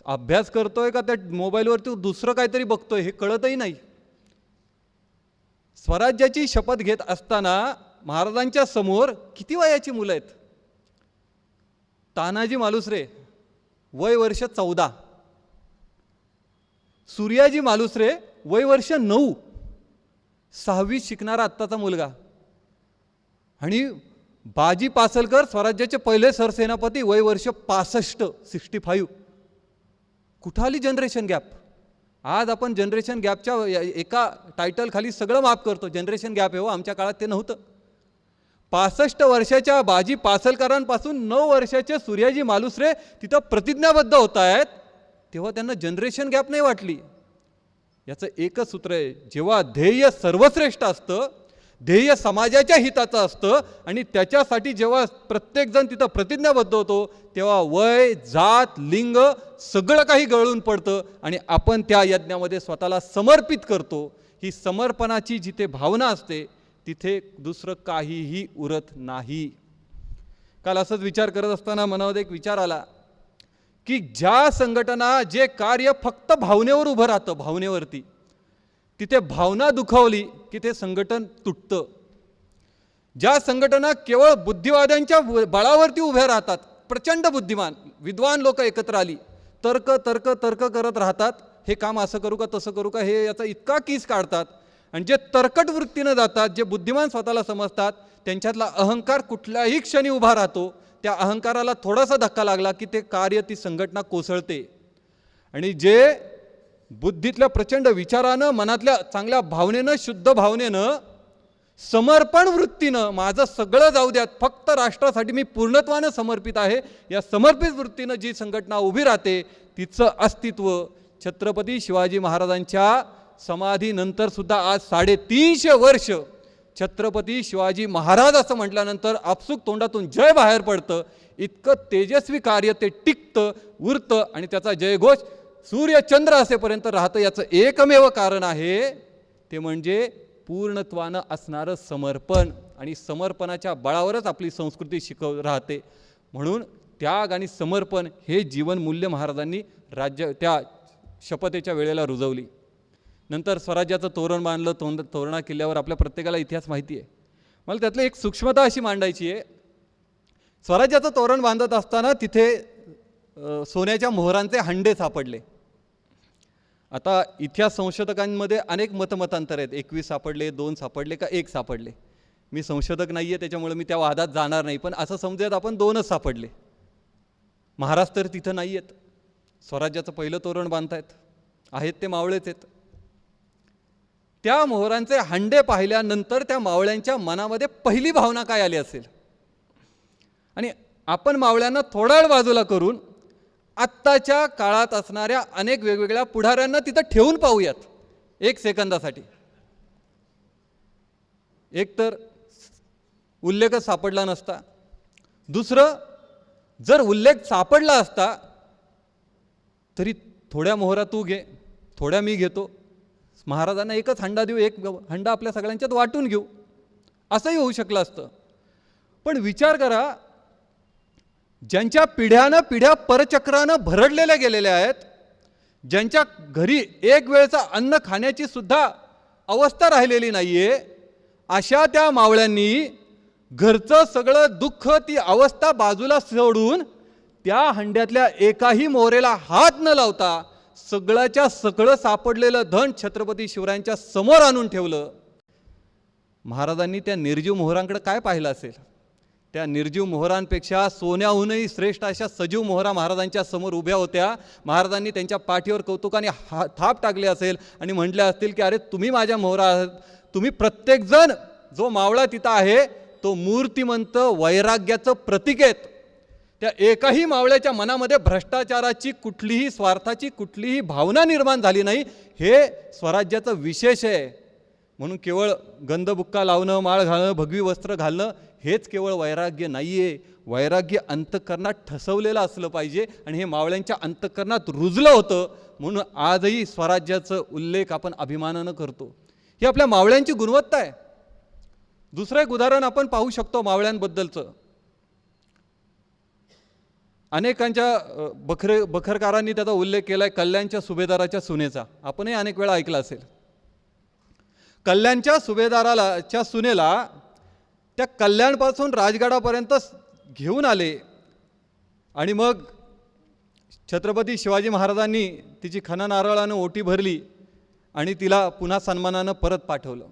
अभ्यास करतोय का त्या मोबाईलवरती दुसरं काहीतरी बघतोय हे कळतही नाही. स्वराज्याची शपथ घेत असताना महाराजांच्या समोर किती वयाची मुलं आहेत? तानाजी मालुसरे वय वर्ष 14, सूर्याजी मालुसरे वय वर्ष 9, 6वीत शिकणारा आत्ताचा मुलगा. आणि बाजी पासलकर स्वराज्याचे पहिले सरसेनापती वय वर्ष 65. कुठं आली जनरेशन गॅप? आज आपण जनरेशन गॅपच्या एका टायटल खाली सगळं माफ करतो, जनरेशन गॅप आहे हो, आमच्या काळात ते नव्हतं. 65 वर्षाच्या बाजी पासलकरांपासून 9 वर्षाचे सूर्याजी मालुसरे तिथं प्रतिज्ञाबद्ध होत आहेत, तेव्हा त्यांना जनरेशन गॅप नाही वाटली. याचं एकच सूत्र आहे, जेव्हा ध्येय सर्वश्रेष्ठ असतं, ध्येय समाजाच्या हिताचं असतं आणि त्याच्यासाठी जेव्हा प्रत्येकजण तिथं प्रतिज्ञाबद्ध होतो, तेव्हा वय, जात, लिंग सगळं काही गळून पडतं आणि आपण त्या यज्ञामध्ये स्वतःला समर्पित करतो. ही समर्पणाची जिथे भावना असते तिथे दुसरं काहीही उरत नाही. काल असंच विचार करत असताना मनामध्ये एक विचार आला की ज्या संघटना, जे कार्य फक्त भावनेवर उभं राहतं, भावनेवरती, तिथे भावना दुखावली की ते संघटन तुटतं. ज्या संघटना केवळ बुद्धिवाद्यांच्या बळावरती उभ्या राहतात, प्रचंड बुद्धिमान विद्वान लोक एकत्र आली, तर्क तर्क तर्क करत राहतात, हे काम असं करू का तसं करू का, हे याचा इतका कीस काढतात. आणि जे तर्कट वृत्तीनं जातात, जे बुद्धिमान स्वतःला समजतात, त्यांच्यातला अहंकार कुठल्याही क्षणी उभा राहतो. त्या अहंकाराला थोडासा धक्का लागला की ते कार्य, ती संघटना कोसळते. आणि जे बुद्धीतल्या प्रचंड विचारानं, मनातल्या चांगल्या भावनेनं, शुद्ध भावनेनं, समर्पण वृत्तीनं, माझं सगळं जाऊ द्यात, फक्त राष्ट्रासाठी मी पूर्णत्वानं समर्पित आहे, या समर्पित वृत्तीनं जी संघटना उभी राहते, तिचं अस्तित्व छत्रपती शिवाजी महाराजांच्या समाधीनंतर सुद्धा आज 350 वर्ष छत्रपती शिवाजी महाराज असं म्हटल्यानंतर आपसूक तोंडातून जय बाहेर पडतं. इतकं तेजस्वी कार्य ते टिकतं, उरतं आणि त्याचा जयघोष सूर्य चंद्र असेपर्यंत राहतं. याचं एकमेव कारण आहे ते म्हणजे पूर्णत्वानं असणारं समर्पण. आणि समर्पणाच्या बळावरच आपली संस्कृती राहते. म्हणून त्याग आणि समर्पण हे जीवनमूल्य महाराजांनी त्या शपथेच्या वेळेला रुजवली. नंतर स्वराज्याचं तोरण बांधलं. तोरणा किल्ल्यावर आपल्या प्रत्येकाला इतिहास माहिती आहे. मला त्यातली एक सूक्ष्मता अशी मांडायची आहे. स्वराज्याचं तोरण बांधत असताना तिथे सोन्याच्या मोहरांचे हंडे सापडले. आता इतिहास संशोधकांमध्ये अनेक मतमतांतर आहेत. 21 सापडले, 2 सापडले का 1 सापडले. मी संशोधक नाही आहे, त्याच्यामुळे मी त्या वादात जाणार नाही. पण असं समजूयात आपण 2च सापडले. महाराज तर तिथं नाही आहेत. स्वराज्याचं पहिलं तोरण बांधतायत, आहेत ते मावळेच आहेत. त्या मोहरांचे हंडे पाहिल्यानंतर त्या मावळ्यांच्या मनामध्ये पहिली भावना काय आली असेल. आणि आपण मावळ्यांना थोडा वेळ बाजूला करून आत्ताच्या काळात असणाऱ्या अनेक वेगवेगळ्या पुढाऱ्यांना तिथं ठेवून पाहूयात 1 सेकंदासाठी. एक तर उल्लेखच सापडला नसता. दुसरं, जर उल्लेख सापडला असता तरी थोड्या मोहरा तू घे, थोड्या मी घेतो, महाराजांना एकच हंडा देऊ, एक हंडा आपल्या सगळ्यांच्यात वाटून घेऊ, असंही होऊ शकलं असतं. पण विचार करा, ज्यांच्या पिढ्यानं पिढ्या परचक्रानं भरडलेल्या गेलेल्या आहेत, ज्यांच्या घरी एक वेळचं अन्न खाण्याची सुद्धा अवस्था राहिलेली नाहीये, अशा त्या मावळ्यांनी घरचं सगळं दुःख, ती अवस्था बाजूला सोडून त्या हंड्यातल्या एकाही मोहरेला हात न लावता सगळ्याच्या सगळं सापडलेलं धन छत्रपती शिवरायांच्या समोर आणून ठेवलं. महाराजांनी त्या निर्जीव मोहरांकडे काय पाहिलं असेल. त्या निर्जीव मोहरांपेक्षा सोन्याहूनही श्रेष्ठ अशा सजीव मोहरा महाराजांच्या समोर उभ्या होत्या. महाराजांनी त्यांच्या पाठीवर कौतुकाने थाप टाकले असेल आणि म्हटले असतील की अरे तुम्ही माझ्या मोहरा आहात. तुम्ही प्रत्येकजण, जो मावळा तिथं आहे तो मूर्तिमंत वैराग्याचं प्रतीक आहेत. त्या एकाही मावळ्याच्या मनामध्ये भ्रष्टाचाराची कुठलीही, स्वार्थाची कुठलीही भावना निर्माण झाली नाही. हे स्वराज्याचं विशेष आहे. म्हणून केवळ गंधबुक्का लावणं, माळ घालणं, भगवी वस्त्र घालणं हेच केवळ वैराग्य नाही आहे. वैराग्य अंतःकरणात ठसवलेलं असलं पाहिजे आणि हे मावळ्यांच्या अंतःकरणात रुजलं होतं. म्हणून आजही स्वराज्याचं उल्लेख आपण अभिमानानं करतो. ही आपल्या मावळ्यांची गुणवत्ता आहे. दुसरं एक उदाहरण आपण पाहू शकतो मावळ्यांबद्दलचं. अनेकांच्या बखरकारांनी त्याचा उल्लेख केला आहे कल्याणच्या सुभेदाराच्या सुनेचा. आपणही अनेक वेळा ऐकला असेल. कल्याणच्या सुभेदाराच्या सुनेला त्या कल्याणपासून राजगडापर्यंत घेऊन आले आणि मग छत्रपती शिवाजी महाराजांनी तिची खणा नारळानं ओटी भरली आणि तिला पुन्हा सन्मानानं परत पाठवलं.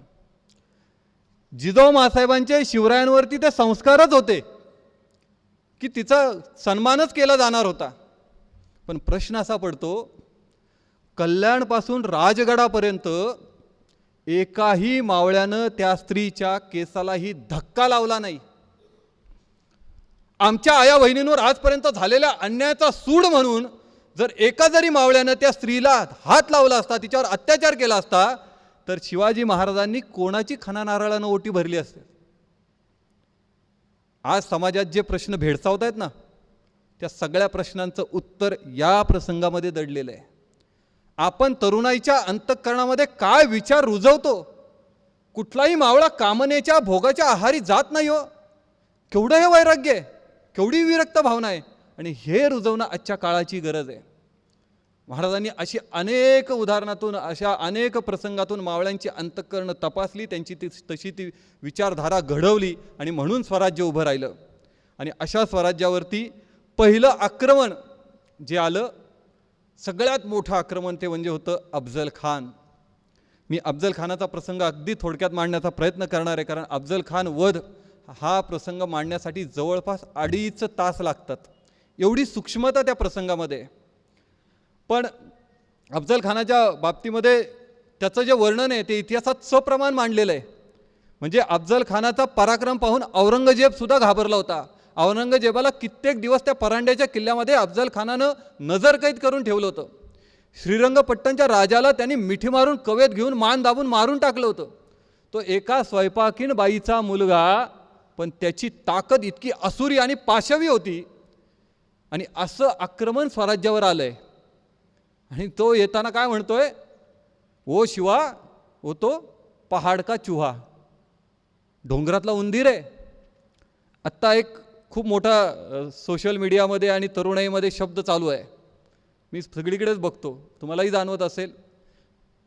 जिजाऊ मासाहेबांचे शिवरायांवरती ते संस्कारच होते की तिचा सन्मानच केला जाणार होता. पण प्रश्न असा पडतो, कल्याणपासून राजगडापर्यंत एकाही मावळ्यानं त्या स्त्रीच्या केसालाही धक्का लावला नाही. आमच्या आया बहिणींवर आजपर्यंत झालेल्या अन्यायाचा सूड म्हणून जर एका जरी मावळ्यानं त्या स्त्रीला हात लावला असता, तिच्यावर अत्याचार केला असता, तर शिवाजी महाराजांनी कोणाची खणा नारळानं ओटी भरली असते? आज समाजात जे प्रश्न भेडसावत आहेत ना, त्या सगळ्या प्रश्नांचं उत्तर या प्रसंगामध्ये दडलेलं आहे. आपण तरुणाईच्या अंतःकरणामध्ये काय विचार रुजवतो? कुठलाही मावळा कामनेच्या भोगाच्या आहारी जात नाही हो. केवढं हे वैराग्य आहे, केवढी विरक्त भावना आहे, आणि हे रुजवणं आजच्या काळाची गरज आहे. महाराजांनी अशी अनेक उदाहरणातून, अशा अनेक प्रसंगातून मावळ्यांची अंतःकरणं तपासली, त्यांची तशी ती विचारधारा घडवली, आणि म्हणून स्वराज्य उभं राहिलं. आणि अशा स्वराज्यावरती पहिलं आक्रमण जे आलं, सगळ्यात मोठं आक्रमण ते म्हणजे होतं अफजल खान. मी अफजल खानाचा प्रसंग अगदी थोडक्यात मांडण्याचा प्रयत्न करणार आहे, कारण अफजल खान वध हा प्रसंग मांडण्यासाठी जवळपास 2.5 तास लागतात. एवढी सूक्ष्मता त्या प्रसंगामध्ये. पण अफजल खानाच्या बाबतीमध्ये त्याचं जे वर्णन आहे ते इतिहासात सप्रमाण मांडलेलं आहे. म्हणजे अफजल खानाचा पराक्रम पाहून औरंगजेब सुद्धा घाबरला होता. औरंगजेबाला कित्येक दिवस त्या परांड्याच्या किल्ल्यामध्ये अफजल खानानं नजरकैद करून ठेवलं होतं. श्रीरंगपट्टणच्या राजाला त्यांनी मिठी मारून कवेत घेऊन मान दाबून मारून टाकलं होतं. तो एका स्वयंपाकीण बाईचा मुलगा, पण त्याची ताकद इतकी असुरी आणि पाशवी होती. आणि असं आक्रमण स्वराज्यावर आलंय. आणि तो येताना काय म्हणतोय? ओ शिवा, ओ तो पहाड का चुहा, डोंगरातला उंदीर आहे. आत्ता एक खूप मोठा सोशल मीडियामध्ये आणि तरुणाईमध्ये शब्द चालू आहे, मी सगळीकडेच बघतो, तुम्हालाही जाणवत असेल,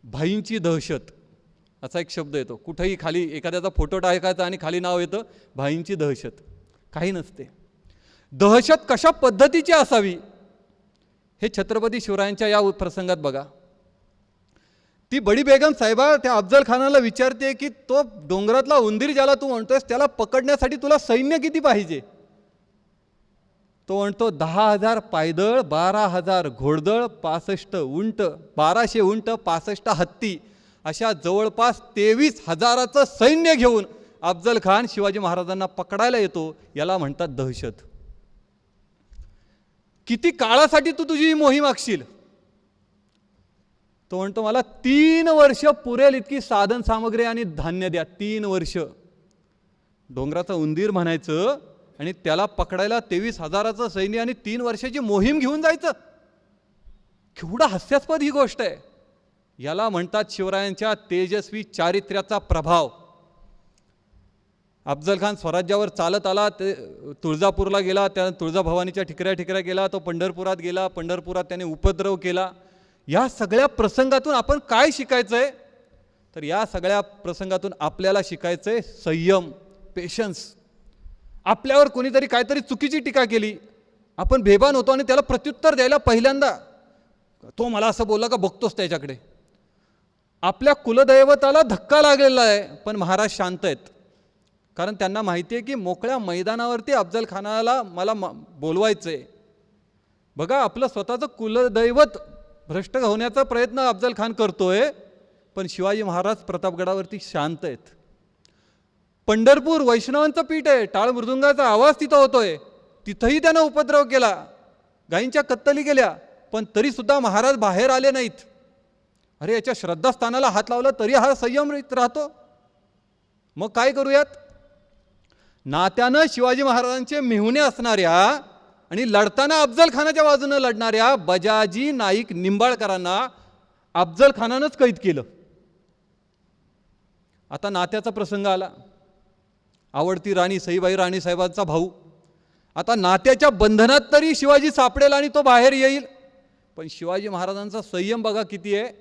भाईंची दहशत असा एक शब्द येतो. कुठेही खाली एखाद्याचा फोटो टाकायचा आणि खाली नाव येतं भाईंची दहशत. काही नसते. दहशत कशा पद्धतीची असावी हे छत्रपती शिवरायांच्या या प्रसंगात बघा. ती बडी बेगम साहेबा त्या अफजल खानाला विचारते की तो डोंगरातला उंदीर ज्याला तू म्हणतोयस त्याला पकडण्यासाठी तुला सैन्य किती पाहिजे? तो म्हणतो 10,000 पायदळ, 12,000 घोडदळ, 65 उंट, 1200 उंट, 65 हत्ती, अशा जवळपास 23,000चं सैन्य घेऊन अफजल खान शिवाजी महाराजांना पकडायला येतो. याला म्हणतात दहशत. किती काळासाठी तू तुझी ही मोहीम आखशील? तो म्हणतो मला 3 वर्ष पुरेल इतकी साधन सामग्री आणि धान्य द्या. 3 वर्ष. डोंगराचा उंदीर म्हणायचं आणि त्याला पकडायला 23,000चं सैन्य आणि 3 वर्षाची मोहीम घेऊन जायचं. केवढा हास्यास्पद ही गोष्ट आहे. याला म्हणतात शिवरायांच्या तेजस्वी चारित्र्याचा प्रभाव. अफजल खान स्वराज्यावर चालत आला, ते तुळजापूरला गेला, त्या तुळजाभवानीच्या ठिकऱ्या गेला, तो पंढरपुरात गेला, पंढरपुरात त्याने उपद्रव केला. या सगळ्या प्रसंगातून आपण काय शिकायचं आहे? तर या सगळ्या प्रसंगातून आपल्याला शिकायचं आहे संयम, पेशन्स. आपल्यावर कोणीतरी काहीतरी चुकीची टीका केली, आपण बेभान होतो आणि त्याला प्रत्युत्तर द्यायला पहिल्यांदा तो मला असं बोलला का बघतोस त्याच्याकडे. आपल्या कुलदैवताला धक्का लागलेला आहे, पण महाराज शांत आहेत, कारण त्यांना माहिती आहे की मोकळ्या मैदानावरती अफजल खानाला मला बोलवायचं आहे. बघा, आपलं स्वतःचं कुलदैवत भ्रष्ट होण्याचा प्रयत्न अफजल खान करतोय, पण शिवाजी महाराज प्रतापगडावरती शांत आहेत. पंढरपूर वैष्णवांचं पीठ आहे, टाळ मृदुंगाचा आवाज तिथं होतोय, तिथंही त्यानं उपद्रव केला, गायींच्या कत्तली केल्या, पण तरीसुद्धा महाराज बाहेर आले नाहीत. अरे, याच्या श्रद्धास्थानाला हात लावला तरी हा संयम राहतो. मग काय करूयात? नात्यानं शिवाजी महाराजांचे मेहुणे असणाऱ्या आणि लढताना अफजल खानाच्या बाजूनं लढणाऱ्या बजाजी नाईक निंबाळकरांना अफजल खानानंच कैद केलं. आता नात्याचा प्रसंग आला. आवडती राणी सईबाई राणीसाहेबांचा भाऊ. आता नात्याच्या बंधनात तरी शिवाजी सापडेल आणि तो बाहेर येईल. पण शिवाजी महाराजांचा संयम बघा किती आहे.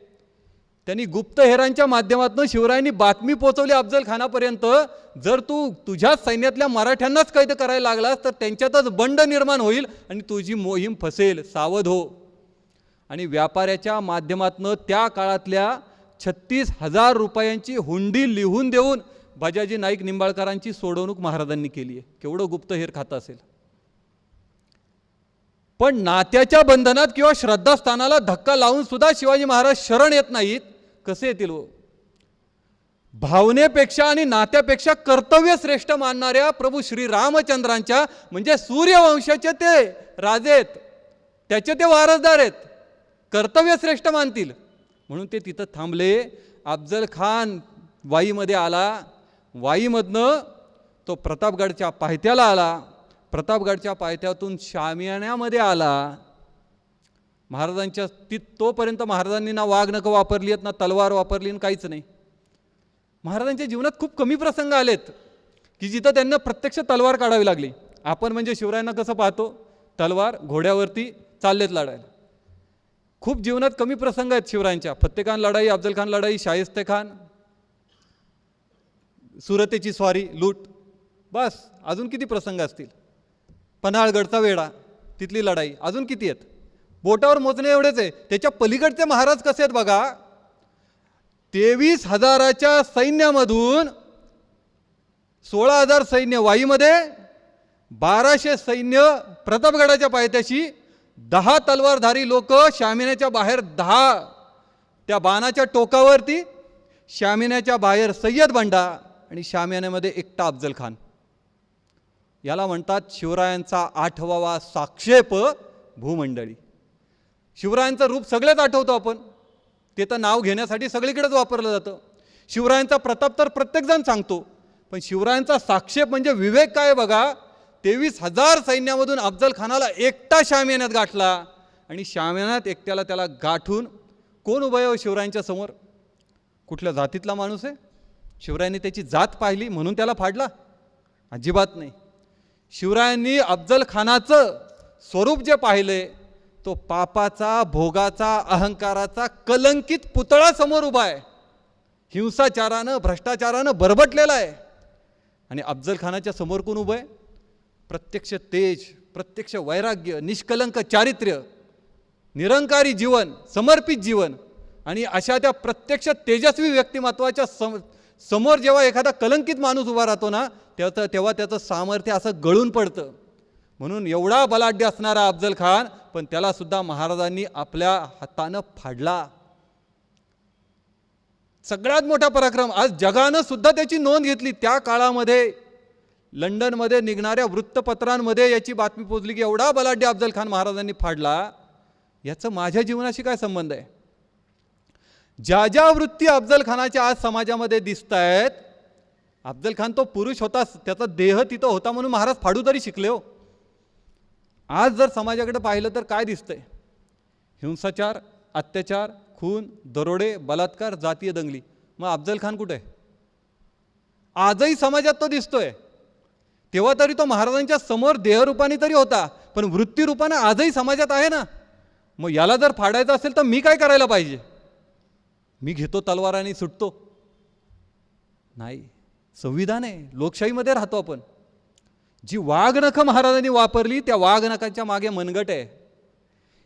त्यांनी गुप्तहेरांच्या माध्यमातून शिवरायांनी बातमी पोहोचवली अफजल खानापर्यंत, जर तू तुझ्या सैन्यातल्या मराठ्यांनाच कैद करायला लागलास तर त्यांच्यातच बंड निर्माण होईल आणि तुझी मोहीम फसेल, सावध हो. आणि व्यापाऱ्याच्या माध्यमातून त्या काळातल्या 36,000 रुपयांची हुंडी लिहून देऊन बजाजी नाईक निंबाळकरांची सोडवणूक महाराजांनी केली आहे. केवढं गुप्तहेर खातं असेल. पण नात्याच्या बंधनात किंवा श्रद्धास्थानाला धक्का लावून सुद्धा शिवाजी महाराज शरण येत नाहीत. कसे येतील हो? भावनेपेक्षा आणि नात्यापेक्षा कर्तव्य श्रेष्ठ मानणाऱ्या प्रभू श्री रामचंद्रांच्या म्हणजे सूर्यवंशाचे ते राजे आहेत. त्याचे ते वारसदार आहेत, कर्तव्य श्रेष्ठ मानतील म्हणून ते तिथं थांबले. अफजल खान वाईमध्ये आला, वाईमधनं तो प्रतापगडच्या पायथ्याला आला, प्रतापगडच्या पायथ्यातून शामियाण्यामध्ये आला. महाराजांच्या तोपर्यंत महाराजांनी ना वाघनखं वापरली आहेत, ना तलवार वापरली, काहीच नाही. महाराजांच्या जीवनात खूप कमी प्रसंग आलेत की जिथं त्यांना प्रत्यक्ष तलवार काढावी लागली. आपण म्हणजे शिवरायांना कसं पाहतो, तलवार घोड्यावरती चाललेत लढायला. खूप जीवनात कमी प्रसंग आहेत शिवरायांच्या. फत्तेखान लढाई, अफजल खान लढाई, शाहिस्ते खान, सुरतेची स्वारी, लूट, बस. अजून किती प्रसंग असतील. पन्हाळगडचा वेढा, तिथली लढाई, अजून किती आहेत, बोटावर मोजणे एवढेच आहे. त्याच्या पलीकडचे महाराज कसे आहेत बघा. 23,000च्या सैन्यामधून 16,000 सैन्य वाईमध्ये, 1200 सैन्य प्रतापगडाच्या पायथ्याशी, 10 तलवारधारी लोक शामियाण्याच्या बाहेर, 10 त्या बाणाच्या टोकावरती, शामियाण्याच्या बाहेर सय्यद बंडा आणि शामियाण्यामध्ये एकटा अफजल खान. याला म्हणतात शिवरायांचा 8वा साक्षेप भूमंडळी. शिवरायांचं रूप सगळेच आठवतो आपण, ते तर नाव घेण्यासाठी सगळीकडेच वापरलं जातं. शिवरायांचा प्रताप तर प्रत्येकजण सांगतो, पण शिवरायांचा साक्षेप म्हणजे विवेक काय बघा. 23,000 सैन्यामधून अफजल खानाला एकटा शामियाण्यात गाठला आणि शामियाण्यात एकट्याला त्याला गाठून कोण उभं आहे शिवरायांच्या समोर. कुठल्या जातीतला माणूस आहे. शिवरायांनी त्याची जात पाहिली म्हणून त्याला फाडला, अजिबात नाही. शिवरायांनी अफजल खानाचं स्वरूप जे पाहिले तो पापाचा, भोगाचा, अहंकाराचा कलंकित पुतळा समोर उभा आहे. हिंसाचारानं, भ्रष्टाचारानं बरबटलेला आहे. आणि अफजल खानाच्या समोर कोण उभं आहे. प्रत्यक्ष तेज, प्रत्यक्ष वैराग्य, निष्कलंक चारित्र्य, निरंकारी जीवन, समर्पित जीवन. आणि अशा त्या प्रत्यक्ष तेजस्वी व्यक्तिमत्वाच्या समोर जेव्हा एखादा कलंकित माणूस उभा राहतो ना, तेव्हा त्याचं सामर्थ्य असं गळून पडतं. म्हणून एवढा बलाढ्य असणारा अफजल खान, पण त्याला सुद्धा महाराजांनी आपल्या हातानं फाडला. सगळ्यात मोठा पराक्रम. आज जगानं सुद्धा त्याची नोंद घेतली. त्या काळामध्ये लंडनमध्ये निघणाऱ्या वृत्तपत्रांमध्ये याची बातमी पोचली की एवढा बलाढ्य अफजल खान महाराजांनी फाडला. याचं माझ्या जीवनाशी काय संबंध आहे. ज्या ज्या वृत्ती अफजल खानाच्या आज समाजामध्ये दिसत आहेत, अफजल खान तो पुरुष होता, त्याचा देह तिथं होता म्हणून महाराज फाडू तरी शिकले हो. आज जर समाजाकडे पाहिलं तर काय दिसतंय. हिंसाचार, अत्याचार, खून, दरोडे, बलात्कार, जातीय दंगली. मग अफजल खान कुठे आहे. आजही समाजात तो दिसतोय. तेव्हा तरी तो महाराजांच्या समोर देहरूपाने तरी होता, पण वृत्तीरूपाने आजही समाजात आहे ना. मग याला जर फाडायचं असेल तर मी काय करायला पाहिजे. मी घेतो तलवार आणि सुटतो. नाही, संविधान आहे, लोकशाहीमध्ये राहतो आपण. जी वाघनखं महाराजांनी वापरली त्या वाघनखांच्या मागे मनगट आहे.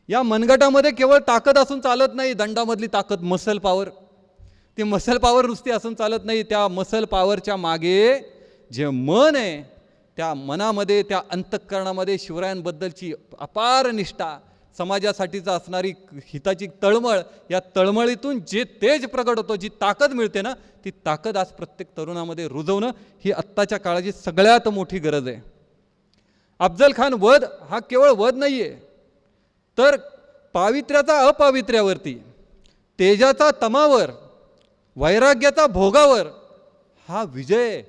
या मनगटामध्ये केवळ ताकद असून चालत नाही, दंडामधली ताकद, मसल पॉवर. ती मसल पॉवर नुसती असून चालत नाही. त्या मसल पॉवरच्या मागे जे मन आहे, त्या मनामध्ये, त्या अंतःकरणामध्ये शिवरायांबद्दलची अपार निष्ठा, समाजासाठीचा असणारी हिताची तळमळ, या तळमळीतून जे तेज प्रगट होतो, जी ताकद मिळते ना, ती ताकद आज प्रत्येक तरुणामध्ये रुजवणं ही आत्ताच्या काळाची सगळ्यात मोठी गरज आहे. अफजल खान वध हा केवळ वध नाही आहे, तर पावित्र्याचा अपावित्र्यावरती, तेजाचा तमावर, वैराग्याचा भोगावर हा विजय आहे.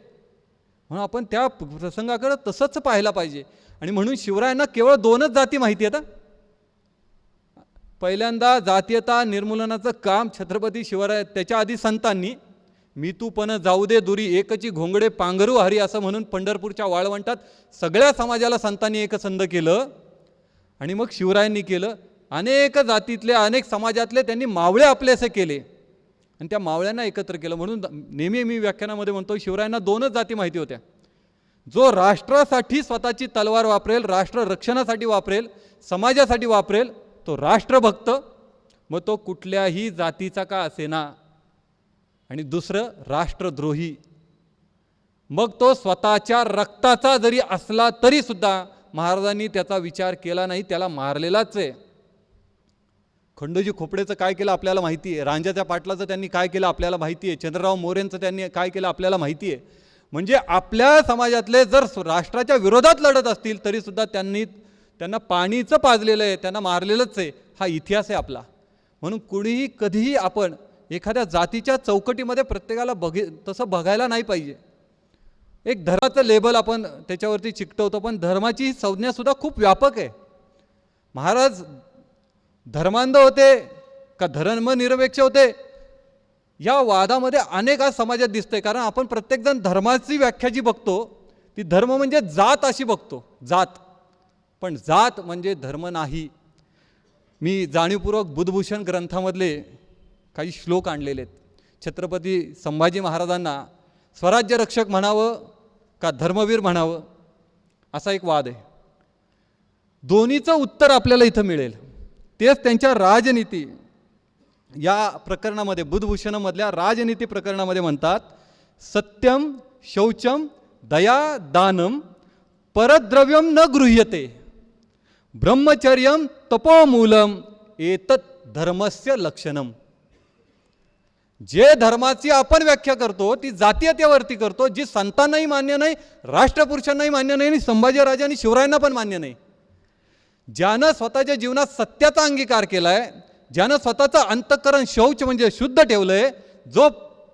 म्हणून आपण त्या प्रसंगाकडे तसंच पाहायला पाहिजे. आणि म्हणून शिवरायांना केवळ 2च जाती माहिती आहेत. पहिल्यांदा जातीयता निर्मूलनाचं काम छत्रपती शिवराय, त्याच्या आधी संतांनी, मी तू पण जाऊ दे दुरी एकची घोंगडे पांघरू हरी असं म्हणून पंढरपूरच्या वाळवंटात सगळ्या समाजाला संतांनी एकसंध केलं. आणि मग शिवरायांनी केलं. अनेक जातीतले, अनेक समाजातले त्यांनी मावळे आपलेसे केले आणि त्या मावळ्यांना एकत्र केलं. म्हणून नेहमी मी व्याख्यानामध्ये म्हणतो, शिवरायांना 2च जाती माहिती होत्या. जो राष्ट्रासाठी स्वतःची तलवार वापरेल, राष्ट्र रक्षणासाठी वापरेल, समाजासाठी वापरेल, तो राष्ट्रभक्त, मग तो कुठल्याही जातीचा का असेना. आणि दुसरं राष्ट्रद्रोही, मग तो स्वतःच्या रक्ताचा जरी असला तरी सुद्धा महाराजांनी त्याचा विचार केला नाही, त्याला मारलेलाच आहे. खंडोजी खोपडेचं काय केलं आपल्याला माहिती आहे. रांजाच्या पाटलाचं त्यांनी काय केलं आपल्याला माहिती आहे. चंद्रराव मोरेंचं त्यांनी काय केलं आपल्याला माहिती आहे. म्हणजे आपल्या समाजातले जर राष्ट्राच्या विरोधात लढत असतील तरी सुद्धा त्यांनी त्यांना पाणीचं पाजलेलं आहे, त्यांना मारलेलंच आहे, हा इतिहास आहे आपला. म्हणून कुणीही कधीही आपण एखाद्या जातीच्या चौकटीमध्ये प्रत्येकाला तसं बघायला नाही पाहिजे. एक धर्माचं लेबल आपण त्याच्यावरती चिकटवतो, पण धर्माची संज्ञासुद्धा खूप व्यापक आहे. महाराज धर्मांध होते का धर्मनिरपेक्ष होते, या वादामध्ये अनेक आज समाजात दिसतंय. कारण आपण प्रत्येकजण धर्माची व्याख्या जी बघतो ती धर्म म्हणजे जात अशी बघतो, जात. पण जात म्हणजे धर्म नाही. मी जाणीवपूर्वक बुधभूषण ग्रंथामधले काही श्लोक आणलेले आहेत. छत्रपती संभाजी महाराजांना स्वराज्य रक्षक म्हणावं का धर्मवीर म्हणावं, असा एक वाद आहे. दोन्हीचं उत्तर आपल्याला इथं मिळेल. तेच त्यांच्या राजनीती या प्रकरणामध्ये, बुधभूषणमधल्या राजनीती प्रकरणामध्ये म्हणतात, सत्यम शौचम दया दानम परद्रव्यम न गृह्यते ब्रह्मचर्यम तपोमूलम एतत् धर्मस्य लक्षणम. जे धर्माची आपण व्याख्या करतो ती जातीयतेवरती करतो, जी संतांनाही मान्य नाही, राष्ट्रपुरुषांनाही मान्य नाही आणि संभाजीराजे आणि शिवरायांना पण मान्य नाही. ज्यानं स्वतःच्या जीवनात सत्याचा अंगीकार केलाय, ज्यानं स्वतःचं अंतःकरण शौच म्हणजे शुद्ध ठेवलंय, जो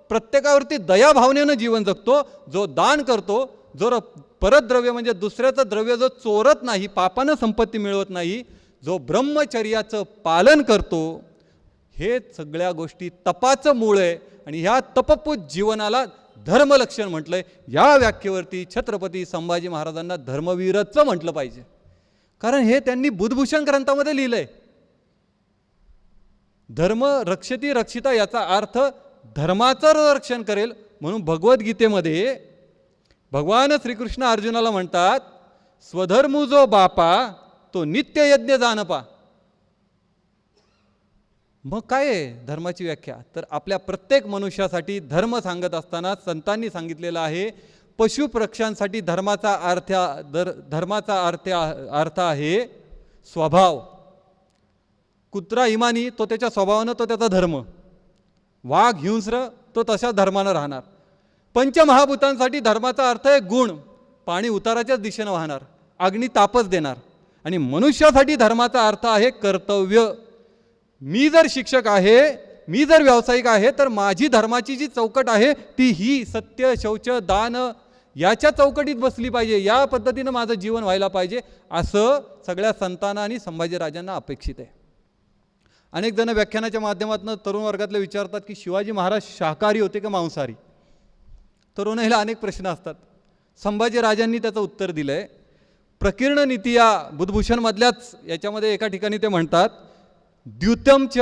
प्रत्येकावरती दयाभावनेनं जीवन जगतो, जो दान करतो, जो परद्रव्य म्हणजे दुसऱ्याचं द्रव्य जो चोरत नाही, पापानं संपत्ती मिळवत नाही, जो ब्रह्मचर्याचं पालन करतो, हे सगळ्या गोष्टी तपाचं मूळ आहे. आणि ह्या तपपूत जीवनाला धर्मलक्षण म्हटलंय. या व्याख्येवरती छत्रपती संभाजी महाराजांना धर्मवीरचं म्हटलं पाहिजे, कारण हे त्यांनी बुधभूषण ग्रंथामध्ये लिहिलंय. धर्म रक्षती रक्षिता याचा अर्थ धर्माचं रक्षण करेल. म्हणून भगवद्गीतेमध्ये भगवान श्रीकृष्ण अर्जुनाला म्हणतात, स्वधर्मू जो बापा तो नित्य यज्ञ जाणपा. मग काय आहे धर्माची व्याख्या? तर आपल्या प्रत्येक मनुष्यासाठी धर्म सांगत असताना संतांनी सांगितलेलं आहे, पशुपक्ष्यांसाठी धर्माचा अर्थ आहे स्वभाव. कुत्रा इमानी तो त्याच्या स्वभावानं, तो त्याचा धर्म. वाघ हिंस्र तो तशा धर्मानं राहणार. पंचमहाभूतांसाठी धर्माचा अर्थ आहे गुण, पाणी उताराच्याच दिशेनं वाहणार, अग्नी तापच देणार. आणि मनुष्यासाठी धर्माचा अर्थ आहे कर्तव्य. मी जर शिक्षक आहे, मी जर व्यावसायिक आहे, तर माझी धर्माची जी चौकट आहे ती ही सत्य शौच दान याच्या चौकटीत बसली पाहिजे. या पद्धतीनं माझं जीवन व्हायला पाहिजे, असं सगळ्या संतांना आणि संभाजीराजांना अपेक्षित आहे. अनेक जण व्याख्यानाच्या माध्यमातून तरुण वर्गातले विचारतात की शिवाजी महाराज शाकाहारी होते का मांसाहारी. तरुणाईला अनेक प्रश्न असतात. संभाजीराजांनी त्याचं उत्तर दिलं आहे. प्रकीर्ण नीती या बुधभूषणमधल्याच याच्यामध्ये एका ठिकाणी ते म्हणतात, द्युतमच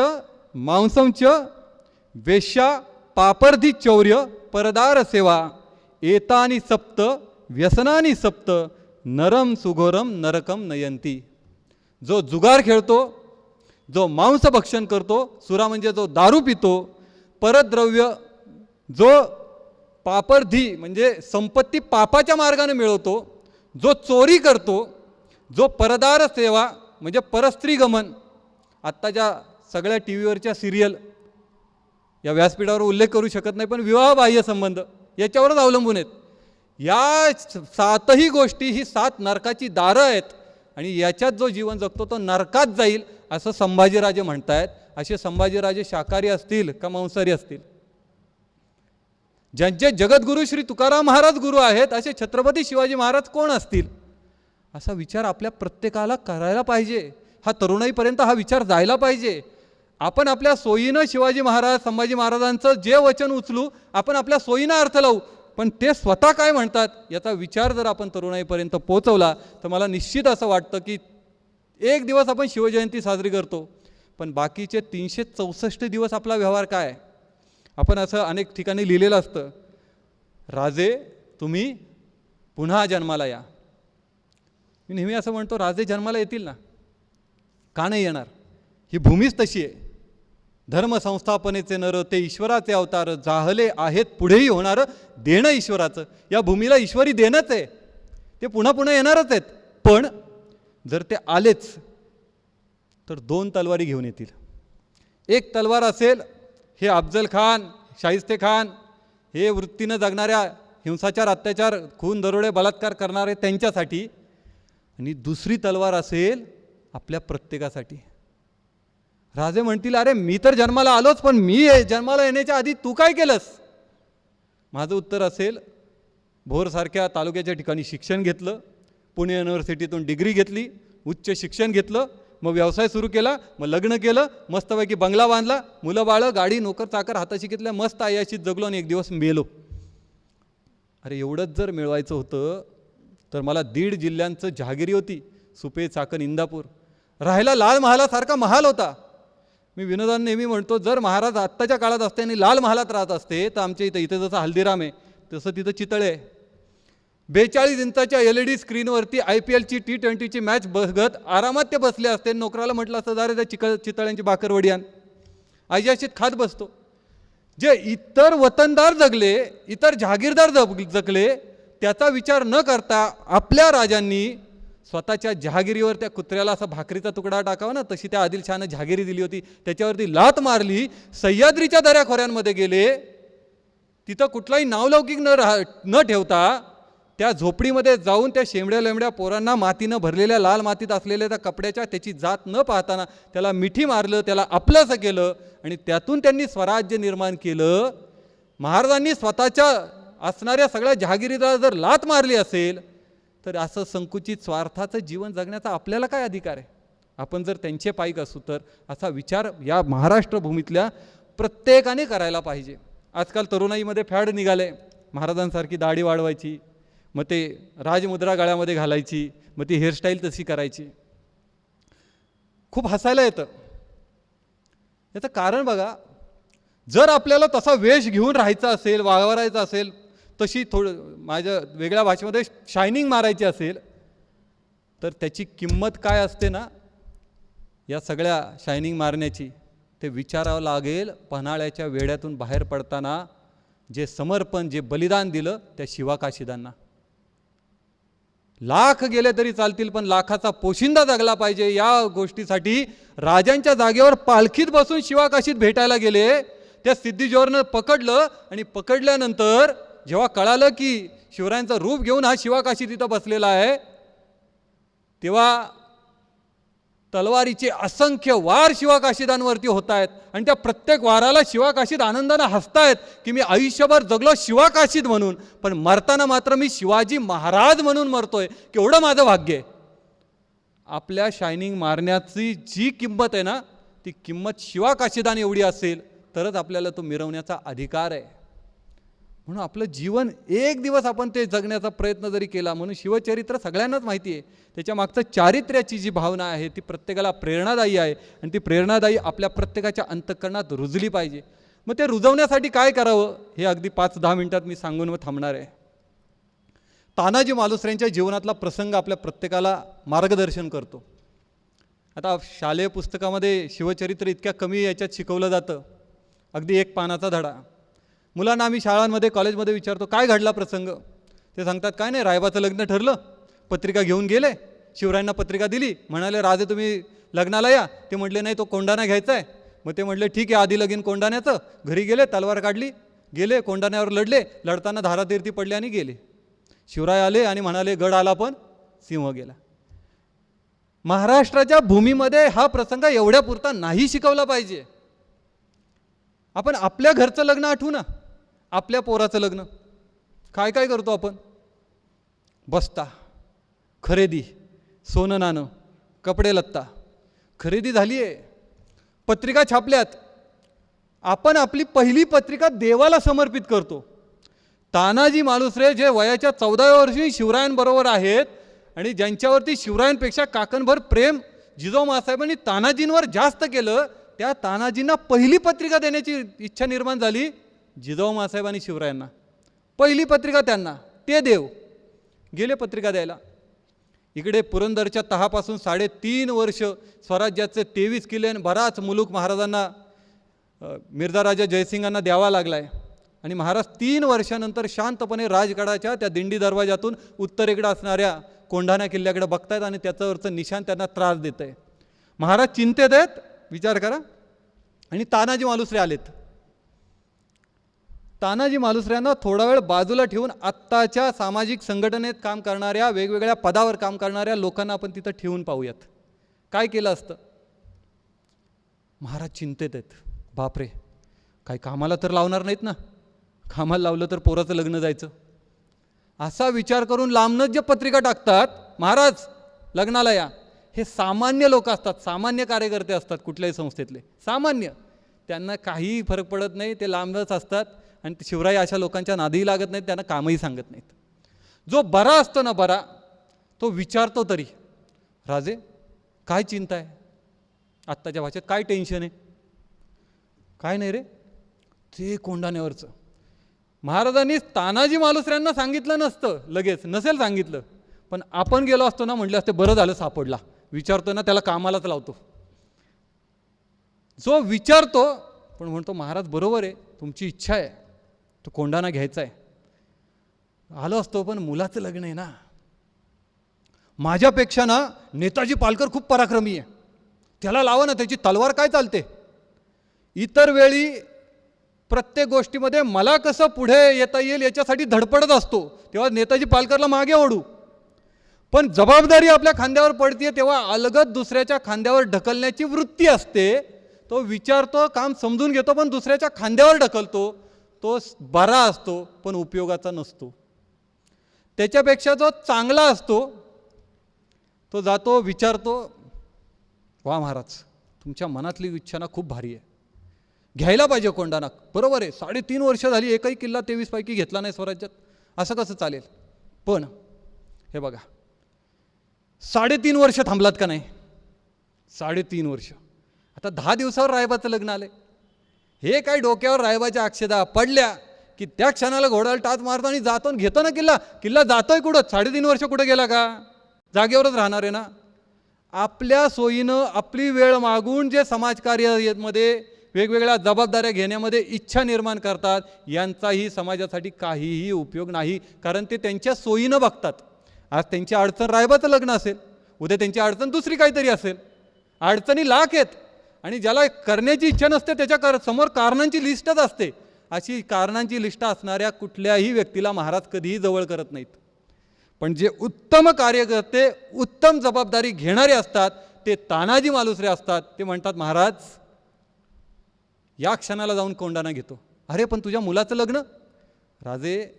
मांसमच वेश्या पापर्धी चौर्य परदार सेवा एतानी सप्त व्यसनानी सप्त नरम सुघोरम नरकम नयंती. जो जुगार खेळतो, जो मांस भक्षण करतो, सुरा म्हणजे जो दारू पितो, परद्रव्य जो पापर्धी म्हणजे संपत्ती पापाच्या मार्गाने मिळवतो, जो चोरी करतो, जो परदार सेवा म्हणजे परस्त्री गमन. आत्ताच्या सगळ्या टी व्हीवरच्या सिरियल या व्यासपीठावर उल्लेख करू शकत नाही, पण विवाहबाह्य संबंध याच्यावरच अवलंबून आहेत. या 7ही गोष्टी ही 7 नरकाची दारं आहेत आणि याच्यात जो जीवन जगतो तो नरकात जाईल असं संभाजीराजे म्हणतायत. असे संभाजीराजे शाकाहारी असतील का मांसाहारी असतील? ज्यांचे जगद्गुरू श्री तुकाराम महाराज गुरु आहेत असे छत्रपती शिवाजी महाराज कोण असतील? असा विचार आपल्या प्रत्येकाला करायला पाहिजे. हा तरुणाईपर्यंत हा विचार जायला पाहिजे. आपण आपल्या सोयीनं शिवाजी महाराज संभाजी महाराजांचं जे वचन उचलू, आपण आपल्या सोयीनं अर्थ लावू, पण ते स्वतः काय म्हणतात याचा विचार जर आपण तरुणाईपर्यंत पोहोचवला तर मला निश्चित असं वाटतं की एक दिवस आपण शिवजयंती साजरी करतो, पण बाकीचे 364 दिवस आपला व्यवहार काय? आपण असं अनेक ठिकाणी लिहिलेलं असतं, राजे तुम्ही पुन्हा जन्माला या. मी नेहमी असं म्हणतो, राजे जन्माला येतील ना, का नाही येणार? ही भूमीच तशी आहे. धर्मसंस्थापनेचे नर ते ईश्वराचे अवतार, जाहले आहेत पुढेही होणारं देणं ईश्वराचं. या भूमीला ईश्वरी देणंच आहे, ते पुन्हा पुन्हा येणारच आहेत. पण जर ते आलेच तर 2 तलवारी घेऊन येतील. एक तलवार असेल हे अफजल खान, शाहिस्ते खान, हे वृत्तीनं जगणाऱ्या हिंसाचार अत्याचार खून दरोडे बलात्कार करणारे त्यांच्यासाठी, आणि दुसरी तलवार असेल आपल्या प्रत्येकासाठी. राजे म्हणतील, अरे मी तर जन्माला आलोच, पण मी जन्माला येण्याच्या आधी तू काय केलंस? माझं उत्तर असेल, भोरसारख्या तालुक्याच्या ठिकाणी शिक्षण घेतलं, पुणे युनिव्हर्सिटीतून डिग्री घेतली, उच्च शिक्षण घेतलं, मग व्यवसाय सुरू केला, मग लग्न केलं, मस्तपैकी बंगला बांधला, मुलं बाळं, गाडी, नोकर चाकर हाताशी घेतल्या, मस्त आयाशीत जगलो आणि एक दिवस मेलो. अरे एवढंच जर मिळवायचं होतं तर मला 1.5 जिल्ह्यांचं जहागिरी होती, सुपे, चाकण, इंदापूर. राहायला लाल महालासारखा महाल होता. मी विनोदाने नेहमी म्हणतो, जर महाराज आत्ताच्या काळात असते आणि लाल महालात राहत असते तर आमच्या इथे जसं हल्दीराम आहे तसं तिथं चितळे आहे. 42 इंचाच्या LED स्क्रीनवरती IPLची T20ची मॅच बघत आरामात ते बसले असते. नोकराला म्हटलं असतं, जरा त्या चितळ्यांची भाकरवडी आण, आयजाशीत खात बसतो. जे इतर वतनदार जगले, इतर जहागीरदार जगले, त्याचा विचार न करता आपल्या राजांनी स्वतःच्या जहागिरीवर त्या कुत्र्याला असा भाकरीचा तुकडा टाकावा ना, तशी त्या आदिलशहानं जहागिरी दिली होती, त्याच्यावरती लात मारली, सह्याद्रीच्या दऱ्याखोऱ्यांमध्ये गेले, तिथं कुठलाही नावलौकिक न ठेवता त्या झोपडीमध्ये जाऊन त्या शेंबड्या लेंबड्या पोरांना मातीनं भरलेल्या लाल मातीत असलेल्या त्या कपड्याच्या त्याची जात न पाहताना त्याला मिठी मारलं, त्याला आपलंसं केलं आणि त्यातून त्यांनी स्वराज्य निर्माण केलं. महाराजांनी स्वतःच्या असणाऱ्या सगळ्या जहागिरीला जर लात मारली असेल तर असं संकुचित स्वार्थाचं जीवन जगण्याचा आपल्याला काय अधिकार आहे? आपण जर त्यांचे पाईक असू तर असा विचार या महाराष्ट्र भूमीतल्या प्रत्येकाने करायला पाहिजे. आजकाल तरुणाईमध्ये फॅड निघाले, महाराजांसारखी दाढी वाढवायची, मग ते राजमुद्रा गळ्यामध्ये घालायची, मग ती हेअरस्टाईल तशी करायची. खूप हसायला येतं. याचं कारण बघा, जर आपल्याला तसा वेश घेऊन राहायचा असेल, वावरायचा असेल, तशी माझ्या वेगळ्या भाषेमध्ये शायनिंग मारायची असेल तर त्याची किंमत काय असते ना, या सगळ्या शायनिंग मारण्याची ते विचारावं लागेल. पन्हाळ्याच्या वेड्यातून बाहेर पडताना जे समर्पण, जे बलिदान दिलं त्या शिवाकाशीदांना. लाख गेले तरी चालतील, पण लाखाचा पोशिंदा जगला पाहिजे या गोष्टीसाठी राजांच्या जागेवर पालखीत बसून शिवाकाशीत भेटायला गेले. त्या सिद्धिजोरनं पकडलं आणि पकडल्यानंतर जेव्हा कळालं की शिवरायांचं रूप घेऊन हा शिवाकाशी तिथं बसलेला आहे, तेव्हा तलवारीचे असंख्य वार शिवाकाशीदांवरती होत आहेत आणि त्या प्रत्येक वाराला शिवाकाशीद आनंदानं हसतायत की मी आयुष्यभर जगलो शिवाकाशीद म्हणून, पण मरताना मात्र मी शिवाजी महाराज म्हणून मरतोय, केवढं माझं भाग्य आहे. आपल्या शायनिंग मारण्याची जी किंमत आहे ना, ती किंमत शिवाकाशीदाने एवढी असेल तरच आपल्याला तो मिरवण्याचा अधिकार आहे. म्हणून आपलं जीवन एक दिवस आपण ते जगण्याचा प्रयत्न जरी केला, म्हणून शिवचरित्र सगळ्यांनाच माहिती आहे, त्याच्या मागचं चारित्र्याची जी भावना आहे ती प्रत्येकाला प्रेरणादायी आहे आणि ती प्रेरणादायी आपल्या प्रत्येकाच्या अंतःकरणात रुजली पाहिजे. मग ते रुजवण्यासाठी काय करावं हे अगदी 5-10 मिनिटात मी सांगून थांबणार आहे. तानाजी मालुसरेंच्या जीवनातला प्रसंग आपल्या प्रत्येकाला मार्गदर्शन करतो. आता शालेय पुस्तकामध्ये शिवचरित्र इतक्या कमी याच्यात शिकवलं जातं, अगदी 1 पानाचा धडा. मुलांना आम्ही शाळांमध्ये, कॉलेजमध्ये विचारतो, काय घडला प्रसंग? ते सांगतात, काय नाही, रायबाचं लग्न ठरलं, पत्रिका घेऊन गेले, शिवरायांना पत्रिका दिली, म्हणाले राजे तुम्ही लग्नाला या. ते म्हटले नाही, तो कोंडाणा घ्यायचा आहे. मग ते म्हटले ठीक आहे, आधी लगीन कोंडाण्याचं. घरी गेले, तलवार काढली, गेले कोंडाण्यावर लढले, लढताना धारातीर्थी पडले आणि गेले. शिवराय आले आणि म्हणाले गड आला पण सिंह गेला. महाराष्ट्राच्या भूमीमध्ये हा प्रसंग एवढ्या पुरता नाही शिकवला पाहिजे. आपण आपल्या घरचं लग्न आठवू ना, आपल्या पोराचं लग्न काय काय करतो आपण? बस्ता, खरेदी, सोनं नाणं, कपडे लत्ता, खरेदी झाली आहे, पत्रिका छापल्यात. आपण आपली पहिली पत्रिका देवाला समर्पित करतो. तानाजी मालुसरे जे वयाच्या 14व्या वर्षी शिवरायांबरोबर आहेत आणि ज्यांच्यावरती शिवरायांपेक्षा काकणभर प्रेम जिजाऊ माँसाहेबांनी तानाजींवर जास्त केलं, त्या तानाजींना पहिली पत्रिका देण्याची इच्छा निर्माण झाली. जिजाऊ माँसाहेबांनी शिवरायांना पहिली पत्रिका, त्यांना ते देव गेले पत्रिका द्यायला. इकडे पुरंदरच्या तहापासून 3.5 वर्ष स्वराज्याचे 23 किल्ले आणि बराच मुलूक महाराजांना, मिर्झा राजा जयसिंगांना द्यावा लागला आहे. आणि महाराज 3 वर्षानंतर शांतपणे राजगडाच्या त्या दिंडी दरवाजातून उत्तरेकडे असणाऱ्या कोंढाणा किल्ल्याकडे बघतायत आणि त्याच्यावरचं निशाण त्यांना त्रास देत आहे. महाराज चिंतेत आहेत, विचार करा. आणि तानाजी मालुसरे आलेत. तानाजी मालुसऱ्यांना थोडा वेळ बाजूला ठेवून आत्ताच्या सामाजिक संघटनेत काम करणाऱ्या वेगवेगळ्या पदावर काम करणाऱ्या लोकांना आपण तिथं ठेवून पाहूयात. काय केलं असतं? महाराज चिंतेत आहेत. बापरे, काही कामाला तर लावणार नाहीत ना, कामाला लावलं तर पोराचं लग्न जायचं, असा विचार करून लांबनच जे पत्रिका टाकतात, महाराज लग्नाला या, हे सामान्य लोक असतात, सामान्य कार्यकर्ते असतात कुठल्याही संस्थेतले, सामान्य. त्यांना काहीही फरक पडत नाही, ते लांबच असतात आणि शिवराई अशा लोकांच्या नादीही लागत नाहीत, त्यांना कामही सांगत नाहीत. जो बरा असतो ना, बरा, तो विचारतो तरी, राजे काय चिंता आहे, आत्ताच्या भाषेत काय टेन्शन आहे? काय नाही रे, ते कोंढाण्यावरचं. महाराजांनी तानाजी मालुसऱ्यांना सांगितलं नसतं, लगेच नसेल सांगितलं, पण आपण गेलो असतो ना, म्हटलं असते बरं झालं सापडला, विचारतो ना त्याला कामालाच लावतो. जो विचारतो पण म्हणतो महाराज बरोबर आहे, तुमची इच्छा आहे, तो कोंढाणा घ्यायचा आहे, आलो असतो, पण मुलाचं लग्न आहे ना. माझ्यापेक्षा ना नेताजी पालकर खूप पराक्रमी आहे, त्याला लावा ना, त्याची तलवार काय चालते. इतर वेळी प्रत्येक गोष्टीमध्ये मला कसं पुढे येता येईल याच्यासाठी धडपडत असतो, तेव्हा नेताजी पालकरला मागे ओढू. पण जबाबदारी आपल्या खांद्यावर पडते तेव्हा अलगद दुसऱ्याच्या खांद्यावर ढकलण्याची वृत्ती असते. तो विचारतो, काम समजून घेतो, पण दुसऱ्याच्या खांद्यावर ढकलतो, तो बरा असतो पण उपयोगाचा नसतो. त्याच्यापेक्षा जो चांगला असतो तो जातो, विचारतो, वा महाराज तुमच्या मनातली इच्छा ना खूप भारी आहे, घ्यायला पाहिजे कोंढाणा, बरोबर आहे, 3.5 वर्ष झाली एकही किल्ला 23 पैकी घेतला नाही स्वराज्यात, असं कसं चालेल. पण हे बघा, 3.5 वर्ष थांबलात का नाही, 3.5 वर्ष, आता 10 दिवसावर रायबाचं लग्न आले. हे काय डोक्यावर रायबाच्या अक्षदा पडल्या की त्या क्षणाला घोड्याला टाच मारतो आणि जातो, घेतो ना किल्ला. किल्ला जातोय कुठं, 3.5 वर्ष कुठं गेला का, जागेवरच राहणार आहे ना. आपल्या सोयीनं आपली वेळ मागून जे समाजकार्यामध्ये वेगवेगळ्या जबाबदाऱ्या घेण्यामध्ये इच्छा निर्माण करतात, यांचाही समाजासाठी काहीही उपयोग नाही, कारण ते त्यांच्या सोयीनं बघतात. आज त्यांची अडचण रायबाचं लग्न असेल, उद्या त्यांची अडचण दुसरी काहीतरी असेल. अडचणी लाख आहेत आणि ज्याला करण्याची इच्छा नसते त्याच्या समोर कारणांची लिस्टच असते. अशी कारणांची लिस्ट असणाऱ्या कुठल्याही व्यक्तीला महाराज कधीही जवळ करत नाहीत. पण जे उत्तम कार्यकर्ते, उत्तम जबाबदारी घेणारे असतात ते तानाजी मालुसरे असतात. ते म्हणतात महाराज या क्षणाला जाऊन कोंढाणा घेतो. अरे पण तुझ्या मुलाचं लग्न, राजे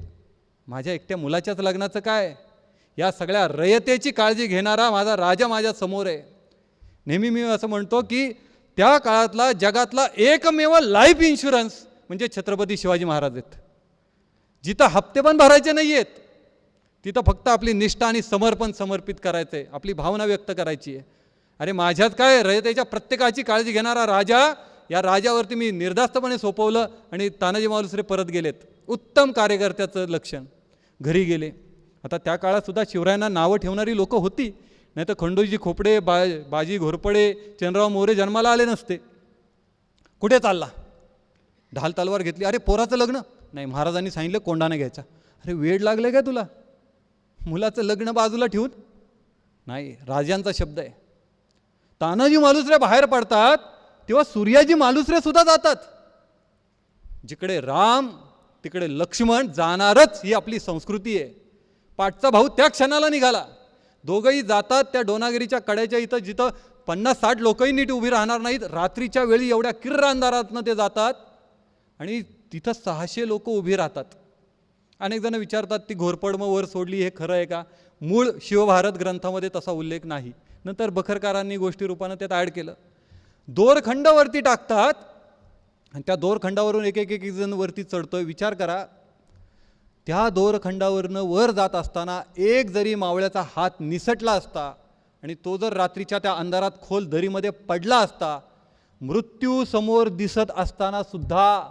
माझ्या एकट्या मुलाच्याच लग्नाचं काय, या सगळ्या रयतेची काळजी घेणारा माझा राजा माझ्या समोर आहे. नेहमी मी असं म्हणतो की त्या काळातला जगातला एकमेव लाईफ इन्शुरन्स म्हणजे छत्रपती शिवाजी महाराज आहेत. जिथं हप्ते पण भरायचे नाही आहेत, तिथं फक्त आपली निष्ठा आणि समर्पण समर्पित करायचं आहे, आपली भावना व्यक्त करायची आहे. अरे माझ्यात काय, रयतेच्या प्रत्येकाची काळजी घेणारा राजा, या राजावरती मी निर्धास्तपणे सोपवलं आणि तानाजी मालुसरे परत गेलेत. उत्तम कार्यकर्त्याचं लक्षण. घरी गेले. आता त्या काळात सुद्धा शिवरायांना नावं ठेवणारी लोकं होती, नाही तर खंडोजी खोपडे, बाजी घोरपडे, चंद्रराव मोरे जन्माला आले नसते. कुठे चालला, ढाल तलवार घेतली, अरे पोराचं लग्न नाही, महाराजांनी सांगितलं कोंढाणा घ्यायचा. अरे वेळ लागले काय तुला, मुलाचं लग्न बाजूला ठेवून, नाही, राजांचा शब्द आहे. तानाजी मालुसरे बाहेर पडतात तेव्हा सूर्याजी मालुसरे सुद्धा जातात. जिकडे राम तिकडे लक्ष्मण जाणारच, ही आपली संस्कृती आहे. पाठचा भाऊ त्या क्षणाला निघाला, दोघंही जातात त्या डोनागिरीच्या कड्याच्या इथं, जिथं 50-60 लोकही नीट उभी राहणार नाहीत. रात्रीच्या वेळी एवढ्या किर्र अंधारातनं ते जातात आणि तिथं 600 लोक उभी राहतात. अनेक जण विचारतात ती घोरपड मग वर सोडली, हे खरं आहे का? मूळ शिवभारत ग्रंथामध्ये तसा उल्लेख नाही. नंतर बखरकारांनी गोष्टी रूपानं त्यात ॲड केलं. दोरखंड वरती टाकतात आणि त्या दोरखंडावरून एक जण वरती चढतोय. विचार करा, त्या दोरखंडावरनं वर जात असताना एक जरी मावळ्याचा हात निसटला असता आणि तो जर रात्रीच्या त्या अंधारात खोल दरीमध्ये पडला असता, मृत्यू समोर दिसत असताना सुद्धा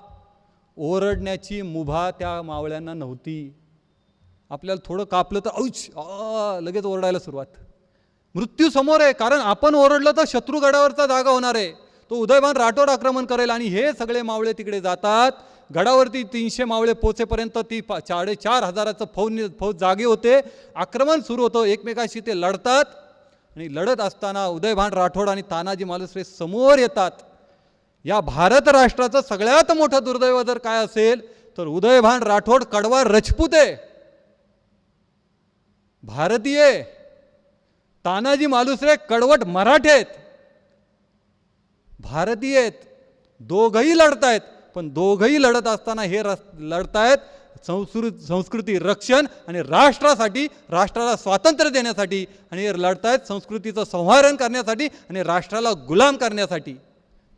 ओरडण्याची मुभा त्या मावळ्यांना नव्हती. आपल्याला थोडं कापलं तर औच लगेच ओरडायला सुरुवात. मृत्यू समोर आहे, कारण आपण ओरडलं तर शत्रुगडावरचा जागा होणार आहे, तो उदयभान राठोड आक्रमण करेल. आणि हे सगळे मावळे तिकडे जातात. गडावरती 300 मावळे पोचेपर्यंत ती 4,500 फौज जागे होते. आक्रमण सुरू होतं, एकमेकाशी ते लढतात आणि लढत असताना उदयभान राठोड आणि तानाजी मालुसरे समोर येतात. या भारत राष्ट्राचं सगळ्यात मोठं दुर्दैव जर काय असेल तर उदयभान राठोड कडवा रजपूत आहे, भारतीय आहे. तानाजी मालुसरे कडवट मराठे आहेत, भारतीय आहेत. दोघंही लढतायत, पण दोघंही लढत असताना हे लढतायत संस्कृती रक्षण आणि राष्ट्रासाठी, राष्ट्राला स्वातंत्र्य देण्यासाठी. आणि हे लढतायत संस्कृतीचं संहारण करण्यासाठी आणि राष्ट्राला गुलाम करण्यासाठी.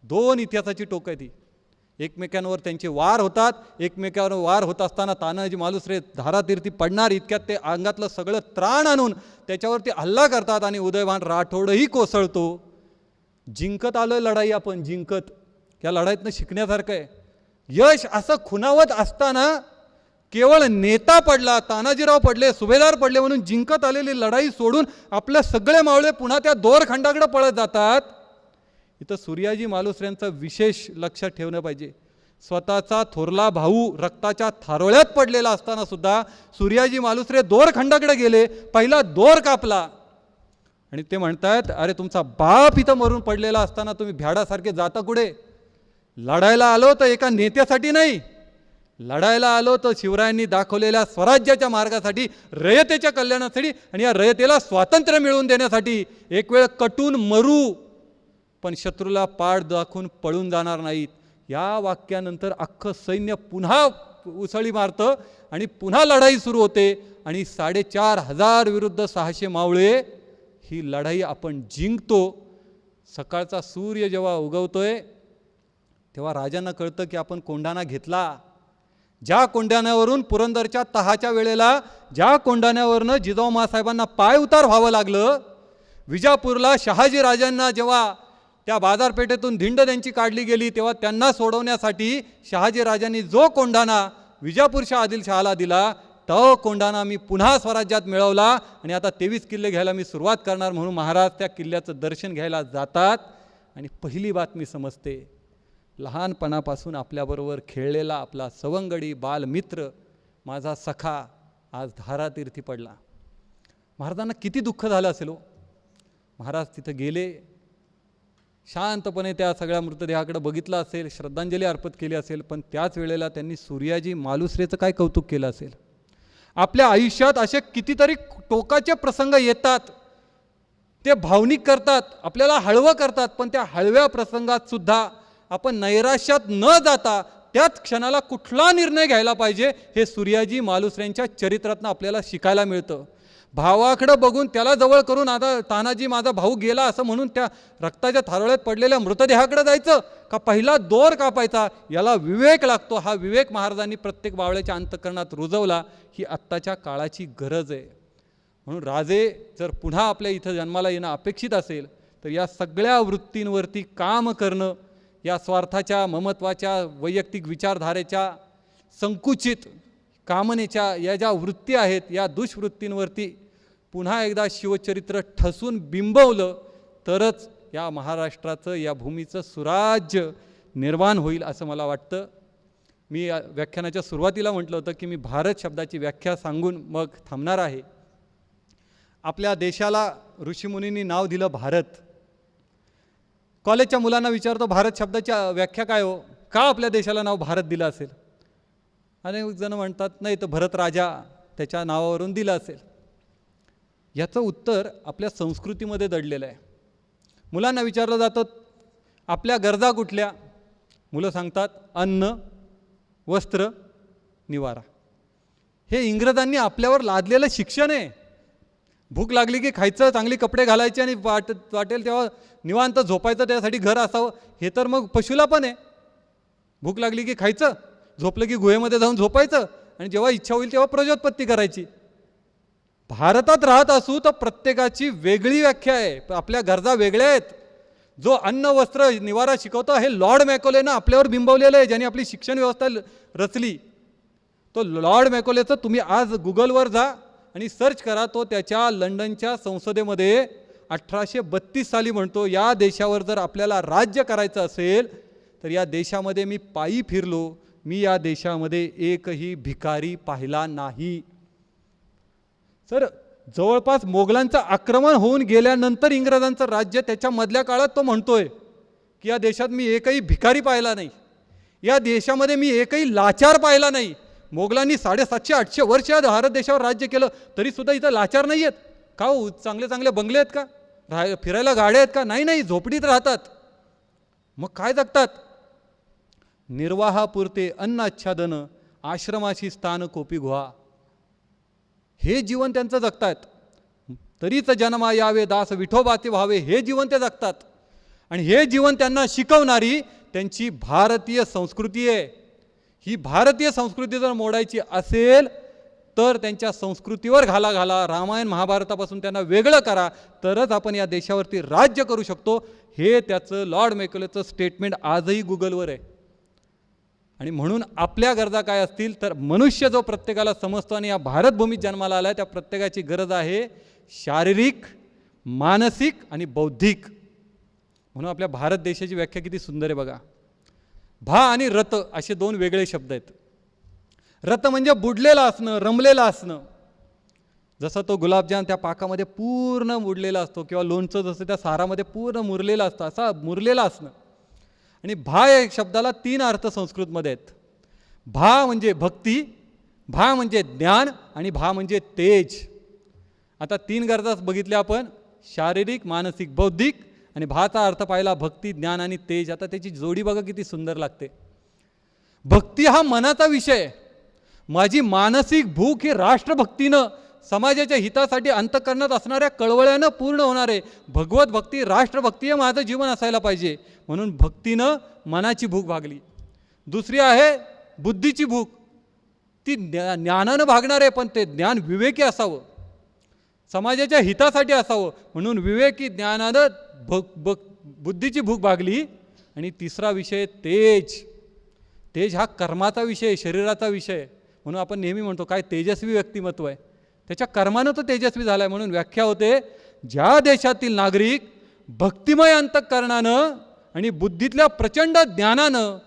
दोन इतिहासाची टोक आहे ती. एकमेकांवर त्यांचे वार होतात. एकमेकांवर वार होत असताना तानाजी मालुसरे धारातीर्थी पडणार इतक्यात ते अंगातलं सगळं त्राण आणून त्याच्यावरती हल्ला करतात आणि उदयभान राठोडही कोसळतो. जिंकत आलं लढाई आपण, जिंकत. या लढाईतनं शिकण्यासारखं आहे. यश असं खुणावत असताना केवळ नेता पडला, तानाजीराव पडले, सुभेदार पडले म्हणून जिंकत आलेली लढाई सोडून आपले सगळे मावळे पुन्हा त्या दोरखंडाकडे पळत जातात. इथं सूर्याजी मालुसऱ्यांचं विशेष लक्ष ठेवणं पाहिजे. स्वतःचा थोरला भाऊ रक्ताच्या थारोळ्यात पडलेला असताना सुद्धा सूर्याजी मालुसरे दोरखंडाकडे गेले, पहिला दोर कापला. आणि ते म्हणतायत, अरे तुमचा बाप इथं मरून पडलेला असताना तुम्ही भ्याडासारखे जाता कुठे? लढायला आलो तर एका नेत्यासाठी नाही, लढायला आलो तर शिवरायांनी दाखवलेल्या स्वराज्याच्या मार्गासाठी, रयतेच्या कल्याणासाठी आणि या रयतेला स्वातंत्र्य मिळवून देण्यासाठी. एक वेळ कटून मरू, पण शत्रूला पाठ दाखवून पळून जाणार नाहीत. या वाक्यानंतर अख्खं सैन्य पुन्हा उसळी मारतं आणि पुन्हा लढाई सुरू होते. आणि 4,500 विरुद्ध 600 मावळे ही लढाई आपण जिंकतो. सकाळचा सूर्य जेव्हा उगवतोय तेव्हा राजांना कळतं की आपण कोंढाणा घेतला. ज्या कोंढाण्यावरून पुरंदरच्या तहाच्या वेळेला ज्या कोंढाण्यावरनं जिजाऊ माँसाहेबांना पाय उतार व्हावं लागलं, विजापूरला शहाजी राजांना जेव्हा त्या बाजारपेठेतून धिंड त्यांची काढली गेली तेव्हा त्यांना सोडवण्यासाठी शहाजी राजांनी जो कोंढाणा विजापूरच्या आदिलशहाला दिला, तो कोंढाणा मी पुन्हा स्वराज्यात मिळवला. आणि आता 23 किल्ले घ्यायला मी सुरुवात करणार म्हणून महाराज त्या किल्ल्याचं दर्शन घ्यायला जातात. आणि पहिली बातमी समजते, लहानपणापासून आपल्याबरोबर खेळलेला आपला सवंगडी बालमित्र माझा सखा आज धारातीर्थी पडला. महाराजांना किती दुःख झालं असेल हो. महाराज तिथं गेले, शांतपणे त्या सगळ्या मृतदेहाकडे बघितलं असेल, श्रद्धांजली अर्पित केली असेल, पण त्याच वेळेला त्यांनी सूर्याजी मालुसरेचं काय कौतुक केलं असेल. आपल्या आयुष्यात असे कितीतरी टोकाचे प्रसंग येतात, ते भावनिक करतात, आपल्याला हळवं करतात, पण त्या हळव्या प्रसंगात सुद्धा आपण नैराश्यात न जाता त्याच क्षणाला कुठला निर्णय घ्यायला पाहिजे हे सूर्याजी मालुसरेंच्या चरित्रातनं आपल्याला शिकायला मिळतं. भावाकडं बघून त्याला जवळ करून आता तानाजी माझा भाऊ गेला असं म्हणून त्या रक्ताच्या थारोळ्यात पडलेल्या मृतदेहाकडे जायचं का पहिला दोर कापायचा? याला विवेक लागतो. हा विवेक महाराजांनी प्रत्येक बावळ्याच्या अंतःकरणात रुजवला. ही आत्ताच्या काळाची गरज आहे. म्हणून राजे जर पुन्हा आपल्या इथं जन्माला येणं अपेक्षित असेल तर या सगळ्या वृत्तींवरती काम करणं, या स्वार्थाच्या, ममत्वाच्या, वैयक्तिक विचारधारेच्या, संकुचित कामनेच्या या ज्या वृत्ती आहेत, या दुष्वृत्तींवरती पुन्हा एकदा शिवचरित्र ठसून बिंबवलं तरच या महाराष्ट्राचं, या भूमीचं सुराज्य निर्माण होईल असं मला वाटतं. मी व्याख्यानाच्या सुरुवातीला म्हटलं होतं की मी भारत शब्दाची व्याख्या सांगून मग थांबणार आहे. आपल्या देशाला ऋषीमुनींनी नाव दिलं भारत. कॉलेजच्या मुलांना विचारतो भारत शब्दाची व्याख्या काय हो, का आपल्या देशाला नाव भारत दिलं असेल? अनेक जण म्हणतात नाही तर भरत राजा त्याच्या नावावरून दिलं असेल. याचं उत्तर आपल्या संस्कृतीमध्ये दडलेलं आहे. मुलांना विचारलं जातं आपल्या गरजा कुठल्या? मुलं सांगतात अन्न, वस्त्र, निवारा. हे इंग्रजांनी आपल्यावर लादलेलं शिक्षण आहे. भूक लागली की खायचं, चांगली कपडे घालायचे आणि वाटेल तेव्हा निवांत झोपायचं, त्यासाठी घर असावं. हे तर मग पशुला पण आहे. भूक लागली की खायचं, झोपलं की गुहेमध्ये जाऊन झोपायचं आणि जेव्हा इच्छा होईल तेव्हा प्रजोत्पत्ती करायची. भारतात राहत असू तर प्रत्येकाची वेगळी व्याख्या आहे. आपल्या गरजा वेगळ्या आहेत. जो अन्न, वस्त्र, निवारा शिकवतो हे लॉर्ड मॅकोलेनं आपल्यावर बिंबवलेलं आहे. ज्यांनी आपली शिक्षण व्यवस्था रचली तो लॉर्ड मॅकोलेचं तुम्ही आज गुगलवर जा आणि सर्च करा. तो त्याच्या लंडनच्या संसदेमध्ये 1832 साली म्हणतो, या देशावर जर आपल्याला राज्य करायचं असेल तर या देशामध्ये मी पायी फिरलो, मी या देशामध्ये एकही भिकारी पाहिला नाही. सर जवळपास मोगलांचं आक्रमण होऊन गेल्यानंतर इंग्रजांचं राज्य, त्याच्या मधल्या काळात तो म्हणतोय की या देशात मी एकही भिकारी पाहिला नाही. या देशामध्ये मी एकही लाचार पाहिला नाही. मोगलांनी 750-800 वर्ष या भारत देशावर राज्य केलं, तरीसुद्धा इथं लाचार नाही आहेत का हो? चांगले चांगले बंगले आहेत का? फिरायला गाड्या आहेत का? नाही नाही, झोपडीत राहतात. मग काय जगतात? निर्वाहापुरते अन्न आच्छादन, आश्रमाशी स्थान कोपी गुहा, हे जीवन त्यांचं जगतात. तरीच जन्मा यावे दास विठोबाचे व्हावे, हे जीवन ते जगतात. आणि हे जीवन त्यांना शिकवणारी त्यांची भारतीय संस्कृती आहे. ही भारतीय संस्कृती जर मोडायची असेल तर त्यांच्या संस्कृतीवर घाला घाला, रामायण महाभारतापासून त्यांना वेगळं करा, तरच आपण या देशावरती राज्य करू शकतो. हे त्याचं लॉर्ड मेकॉलेचं स्टेटमेंट आजही गुगलवर आहे. आणि म्हणून आपल्या गरजा काय असतील तर मनुष्य जो प्रत्येकाला समजतो आणि या भारतभूमीत जन्माला आला, त्या प्रत्येकाची गरज आहे शारीरिक, मानसिक आणि बौद्धिक. म्हणून आपल्या भारत देशाची व्याख्या किती सुंदर आहे बघा. भा आणि रत असे दोन वेगळे शब्द आहेत. रत म्हणजे बुडलेला असणं, रमलेलं असणं. जसं तो गुलाबजाम त्या पाकामध्ये पूर्ण बुडलेला असतो, किंवा लोणचं जसं त्या सारामध्ये पूर्ण मुरलेलं असतं, असा मुरलेला असणं. आणि भा या शब्दाला 3 अर्थ संस्कृतमध्ये आहेत. भा म्हणजे भक्ती, भा म्हणजे ज्ञान आणि भा म्हणजे तेज. आता 3 गरजा बघितल्या आपण, शारीरिक, मानसिक, बौद्धिक. आणि भाचा अर्थ पाहिला भक्ती, ज्ञान आणि तेज. आता त्याची जोडी बघा किती सुंदर लागते. भक्ती हा मनाचा विषय. माझी मानसिक भूक ही राष्ट्रभक्तीनं, समाजाच्या हितासाठी अंतःकरणात असणाऱ्या कळवळ्यानं पूर्ण होणार आहे. भगवत भक्ती, राष्ट्रभक्ती हे माझं जीवन असायला पाहिजे. म्हणून भक्तीनं मनाची भूक भागली. दुसरी आहे बुद्धीची भूक. ती ज्ञानानं भागणार आहे, पण ते ज्ञान विवेकी असावं, समाजाच्या हितासाठी असावं. म्हणून विवेकी ज्ञानानं बुद्धीची भूक भागली. आणि तिसरा विषय तेज. तेज हा कर्माचा विषय, शरीराचा विषय. म्हणून आपण नेहमी म्हणतो काय तेजस्वी व्यक्तिमत्व आहे, त्याच्या कर्मानं तो तेजस्वी झाला आहे. म्हणून व्याख्या होते, ज्या देशातील नागरिक भक्तिमय अंतःकरणानं आणि बुद्धीतल्या प्रचंड ज्ञानानं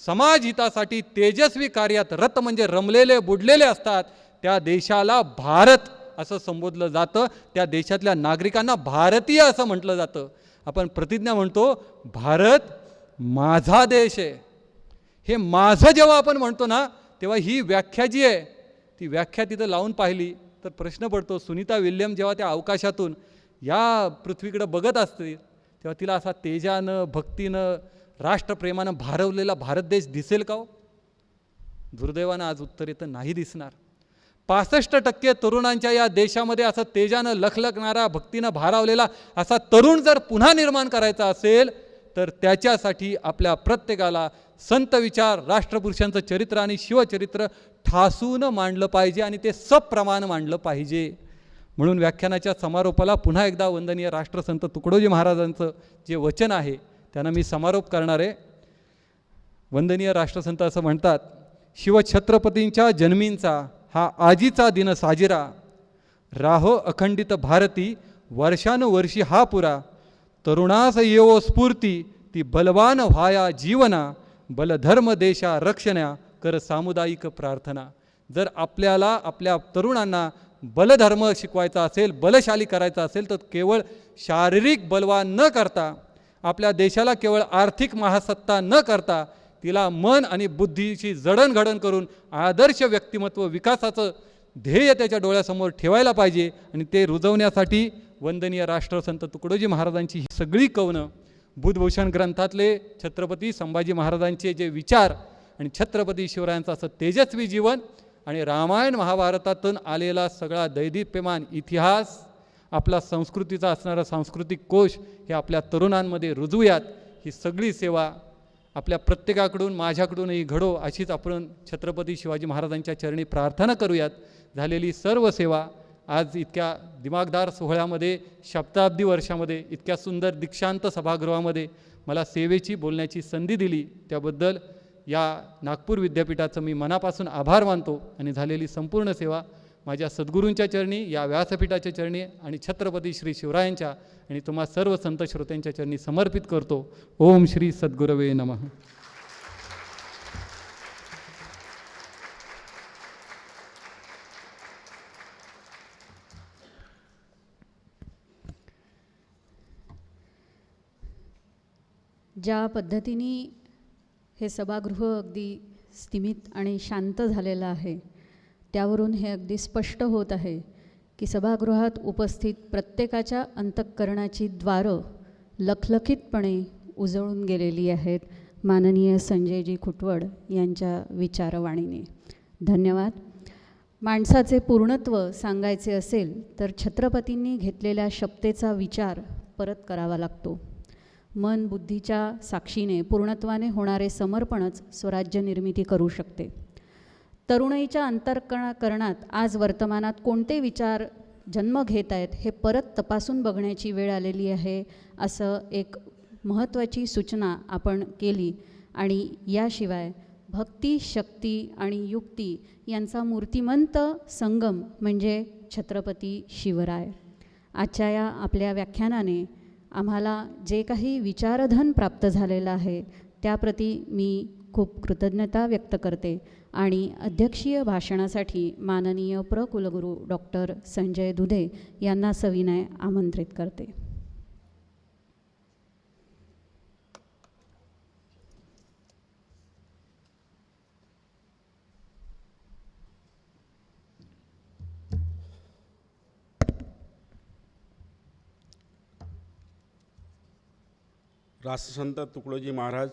समाज हितासाठी तेजस्वी कार्यात रत म्हणजे रमलेले, बुडलेले असतात, त्या देशाला भारत असं संबोधलं जातं. त्या देशातल्या नागरिकांना भारतीय असं म्हटलं जातं. आपण प्रतिज्ञा म्हणतो, भारत माझा देश आहे. हे माझं जेव्हा आपण म्हणतो ना, तेव्हा ही व्याख्या जी आहे ती व्याख्या तिथं लावून पाहिली तर प्रश्न पडतो, सुनीता विल्यम जेव्हा त्या अवकाशातून या पृथ्वीकडे बघत असते तेव्हा तिला असा तेजानं, भक्तीनं, राष्ट्रप्रेमानं भारवलेला भारत देश दिसेल का हो? दुर्दैवानं आज उत्तर येतं नाही दिसणार. 65% तरुणांच्या या देशामध्ये असं तेजानं लखलखणारा, भक्तीनं भारावलेला असा तरुण जर पुन्हा निर्माण करायचा असेल तर त्याच्यासाठी आपल्या प्रत्येकाला संत विचार, राष्ट्रपुरुषांचं चरित्र आणि शिवचरित्र ठासून मांडलं पाहिजे आणि ते सप्रमाण मांडलं पाहिजे. म्हणून व्याख्यानाच्या समारोपाला पुन्हा एकदा वंदनीय राष्ट्रसंत तुकडोजी महाराजांचं जे वचन आहे त्यांना मी समारोप करणार आहे. वंदनीय राष्ट्रसंत असं म्हणतात, शिवछत्रपतींच्या जन्मींचा हा आजीचा दिन साजिरा, राहो अखंडित भारती वर्षानुवर्षी हा पुरा, तरुणास येवो स्फूर्ती ती बलवान व्हाया जीवना, बलधर्म देशा रक्षण्या कर सामुदायिक प्रार्थना. जर आपल्याला आपल्या तरुणांना बलधर्म शिकवायचा असेल, बलशाली करायचा असेल तर केवळ शारीरिक बलवान न करता, आपल्या देशाला केवळ आर्थिक महासत्ता न करता, तिला मन आणि बुद्धीची जडणघडण करून आदर्श व्यक्तिमत्व विकासाचं ध्येय त्याच्या डोळ्यासमोर ठेवायला पाहिजे. आणि ते रुजवण्यासाठी वंदनीय राष्ट्रसंत तुकडोजी महाराजांची ही सगळी कवनं, बुधभूषण ग्रंथातले छत्रपती संभाजी महाराजांचे जे विचार आणि छत्रपती शिवरायांचं असं तेजस्वी जीवन आणि रामायण महाभारतातून आलेला सगळा दैदिप्यमान इतिहास, आपला संस्कृतीचा असणारा सांस्कृतिक कोश हे आपल्या तरुणांमध्ये रुजवूयात. ही सगळी सेवा आपल्या प्रत्येकाकडून, माझ्याकडूनही घडो अशीच आपण छत्रपती शिवाजी महाराजांच्या चरणी प्रार्थना करूयात. झालेली सर्व सेवा आज इतक्या दिमागदार सोहळ्यामध्ये, शताब्दी वर्षामध्ये, इतक्या सुंदर दीक्षांत सभागृहामध्ये मला सेवेची बोलण्याची संधी दिली त्याबद्दल या नागपूर विद्यापीठाचं मी मनापासून आभार मानतो. आणि झालेली संपूर्ण सेवा माझ्या सद्गुरूंच्या चरणी, या व्यासपीठाच्या चरणी आणि छत्रपती श्री शिवरायांच्या आणि तुम्हा सर्व संत श्रोत्यांच्या चरणी समर्पित करतो. ओम श्री सद्गुरवे नमः. ज्या पद्धतीने हे सभागृह अगदी स्तिमित आणि शांत झालेलं आहे. त्यावरून हे अगदी स्पष्ट होत आहे की सभागृहात उपस्थित प्रत्येकाच्या अंतःकरणाची द्वारं लखलखीतपणे उजळून गेलेली आहेत माननीय संजयजी खुटवड यांच्या विचारवाणीने. धन्यवाद. माणसाचे पूर्णत्व सांगायचे असेल तर छत्रपतींनी घेतलेल्या शपथेचा विचार परत करावा लागतो. मन बुद्धीच्या साक्षीने पूर्णत्वाने होणारे समर्पणच स्वराज्य निर्मिती करू शकते. तरुणाईच्या अंतःकरणात आज वर्तमानात कोणते विचार जन्म घेत आहेत हे परत तपासून बघण्याची वेळ आलेली आहे, असं एक महत्त्वाची सूचना आपण केली. आणि याशिवाय भक्ती, शक्ती आणि युक्ती यांचा मूर्तिमंत संगम म्हणजे छत्रपती शिवराय. आजच्या या आपल्या व्याख्यानाने आम्हाला जे काही विचारधन प्राप्त झालेलं आहे त्याप्रती मी खूप कृतज्ञता व्यक्त करते आणि अध्यक्षीय भाषणासाठी माननीय कुलगुरू डॉक्टर संजय दुधे यांना सविनय आमंत्रित करते. राष्ट्रसंत तुकडोजी महाराज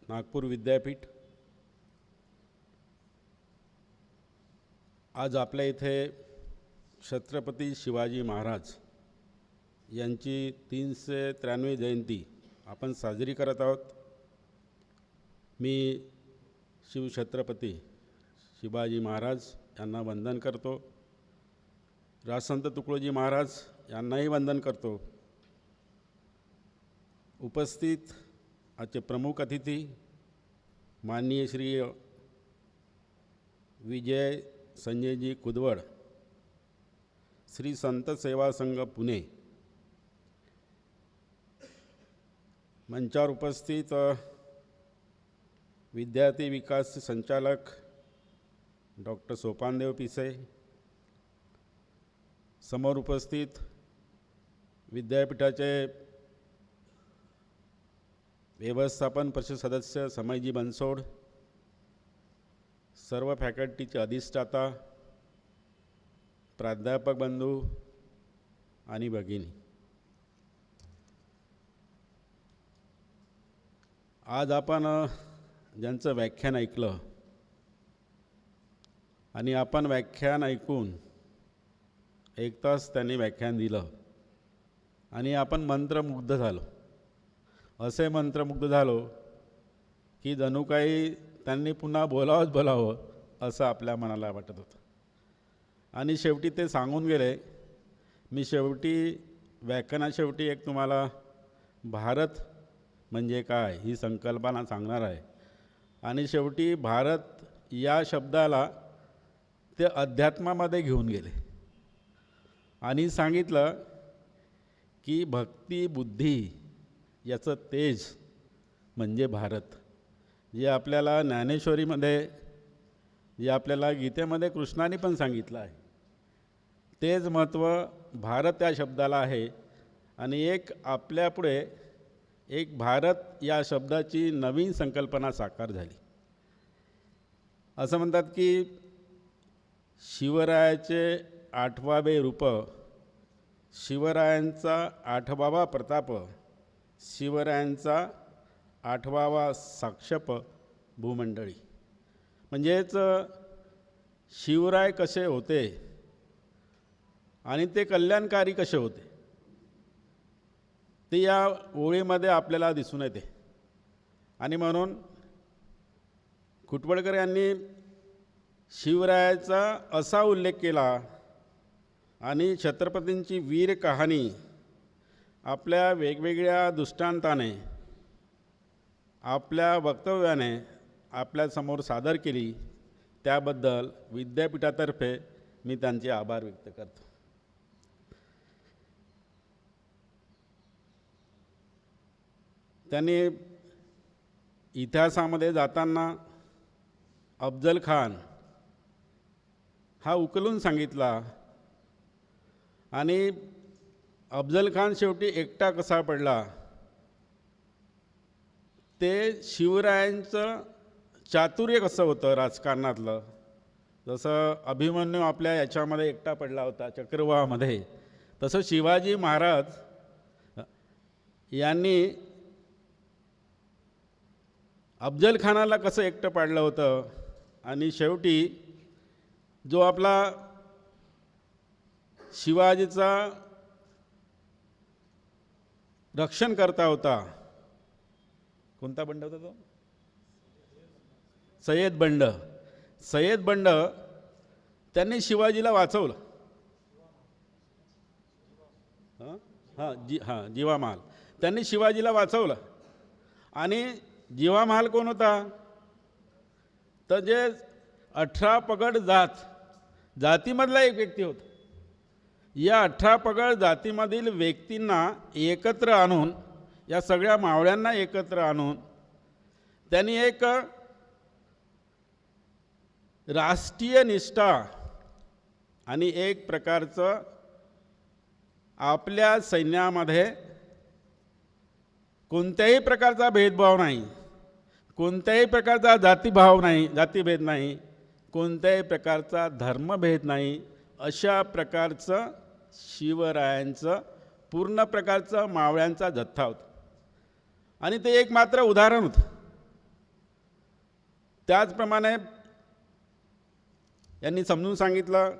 नागपूर विद्यापीठ आज आपल्या इथे छत्रपती शिवाजी महाराज यांची 393वी जयंती आपण साजरी करत आहोत. मी शिवछत्रपती शिवाजी महाराज यांना वंदन करतो. राष्ट्रसंत तुकडोजी महाराज यांनाही वंदन करतो. उपस्थित आजचे प्रमुख अतिथी माननीय श्री विजय संजयजी खुदवड, श्री संत सेवा संघ पुणे, मंचावर उपस्थित विद्यार्थी विकास संचालक डॉक्टर सोपानदेव पिसे, समोर उपस्थित विद्यापीठाचे व्यवस्थापन परिषद सदस्य समयजी बनसोड, सर्व फॅकल्टीचे अधिष्ठाता, प्राध्यापक बंधू आणि भगिनी, आज आपण ज्यांचं व्याख्यान ऐकलं आणि आपण व्याख्यान ऐकून 1 तास त्यांनी व्याख्यान दिलं आणि आपण मंत्रमुग्ध झालो. असे मंत्रमुग्ध झालो की जणू काही त्यांनी पुन्हा बोलावं असं आपल्या मनाला वाटत होतं. आणि शेवटी ते सांगून गेले. मी शेवटी व्याख्यानाशेवटी एक तुम्हाला भारत म्हणजे काय ही संकल्पना सांगणार आहे. आणि शेवटी भारत या शब्दाला ते अध्यात्मामध्ये घेऊन गेले आणि सांगितलं की भक्ती बुद्धी याचं तेज म्हणजे भारत. जे आपल्याला ज्ञानेश्वरीमध्ये, जे आपल्याला गीतेमध्ये कृष्णाने पण सांगितलं आहे, तेच महत्त्व भारत या शब्दाला आहे. आणि एक आपल्यापुढे एक भारत या शब्दाची नवीन संकल्पना साकार झाली. असं म्हणतात की शिवरायाचे 8वे रूप, शिवरायांचा 8वा प्रताप, शिवरायांचा 8वा साक्षप भूमंडळी. म्हणजेच शिवराय कसे होते आणि ते कल्याणकारी कसे होते ते या ओळीमध्ये आपल्याला दिसून येते. आणि म्हणून खुटवडकर यांनी शिवरायाचा असा उल्लेख केला आणि छत्रपतींची वीर कहाणी आपल्या वेगवेगळ्या दृष्टांताने, आपल्या वक्तव्याने आपल्यासमोर सादर केली. त्याबद्दल विद्यापीठातर्फे मी त्यांचे आभार व्यक्त करतो. त्यांनी इतिहासामध्ये जाताना अफजल खान हा उकलून सांगितला आणि अफजल खान शेवटी एकटा कसा पडला ते शिवरायांचं चातुर्य कसं होतं राजकारणातलं. जसं अभिमन्यू आपल्या याच्यामध्ये एकटा पडला होता चक्रव्यूहामध्ये, तसं शिवाजी महाराज यांनी अफजल खानाला कसं एकटं पाडलं होतं आणि शेवटी जो आपला शिवाजीचा रक्षण करता होता, कोणता बंड होता तो? सय्यद बंड त्यांनी शिवाजीला वाचवलं. जीवामहाल त्यांनी शिवाजीला वाचवलं. आणि जीवामहाल कोण होता? तर जे 18 पगड जातीमधला एक व्यक्ती होता. या 18 पगड जातीमधील व्यक्तींना एकत्र आणून, या सगळ्या मावळ्यांना एकत्र आणून त्यांनी एक राष्ट्रीय निष्ठा आणि एक प्रकारचं आपल्या सैन्यामध्ये कोणत्याही प्रकारचा भेदभाव नाही, कोणत्याही प्रकारचा जातीभेद नाही, कोणत्याही प्रकारचा धर्मभेद नाही, अशा प्रकारचं शिवरायांचं पूर्ण प्रकारचं मावळ्यांचा जथ्था होता. आणि ते एक मात्र उदाहरण होतं. त्याचप्रमाणे यांनी समजून सांगितलं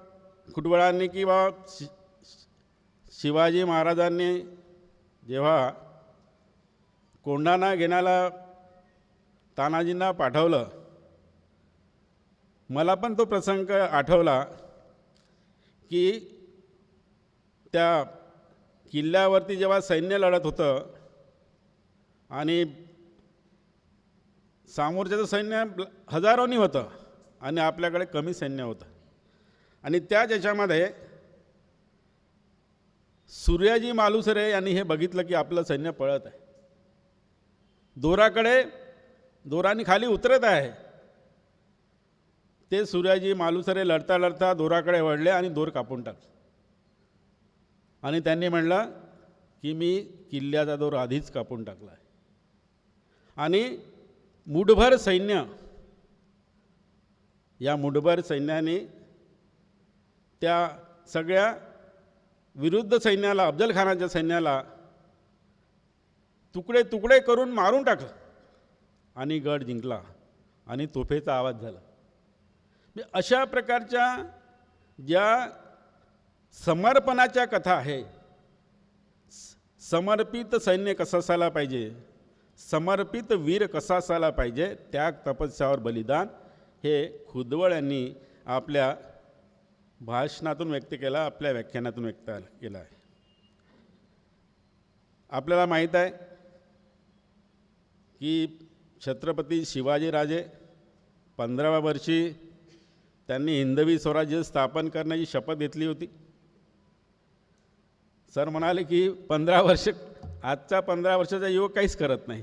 खुटवळांनी की बा शिवाजी महाराजांनी जेव्हा कोंढाणा घेण्याला तानाजींना पाठवलं, मला पण तो प्रसंग आठवला की त्या किल्ल्यावरती जेव्हा सैन्य लढत होतं आणि सामोरच्याचं सैन्य हजारोनी होतं आणि आपल्याकडे कमी सैन्य होतं. आणि त्याच याच्यामध्ये सूर्याजी मालुसरे यांनी हे बघितलं की आपलं सैन्य पळत आहे, दोराने खाली उतरत आहे. ते सूर्याजी मालुसरे लढता लढता दोराकडे वळले आणि दोर कापून टाकले. आणि त्यांनी म्हणलं की मी किल्ल्याचा दोर आधीच कापून टाकला आहे. आणि मुठभर सैन्य, या मुठभर सैन्याने त्या सगळ्या विरुद्ध सैन्याला, अफजल खानाच्या सैन्याला तुकडे तुकडे करून मारून टाकलं आणि गड जिंकला आणि तोफेचा आवाज झाला. अशा प्रकारच्या ज्या समर्पणाच्या कथा आहे, समर्पित सैन्य कसं असायला पाहिजे, समर्पित वीर कसा असायला पाहिजे, त्याग तपस्यावर बलिदान, हे खुदवळ यांनी आपल्या भाषणातून व्यक्त केला, आपल्या व्याख्यानातून व्यक्त केला आहे. आपल्याला माहीत आहे की छत्रपती शिवाजीराजे 15व्या वर्षी त्यांनी हिंदवी स्वराज्य स्थापन करण्याची शपथ घेतली होती. सर म्हणाले की 15 वर्ष, आजचा 15 वर्षाचा युवक काहीच करत नाही,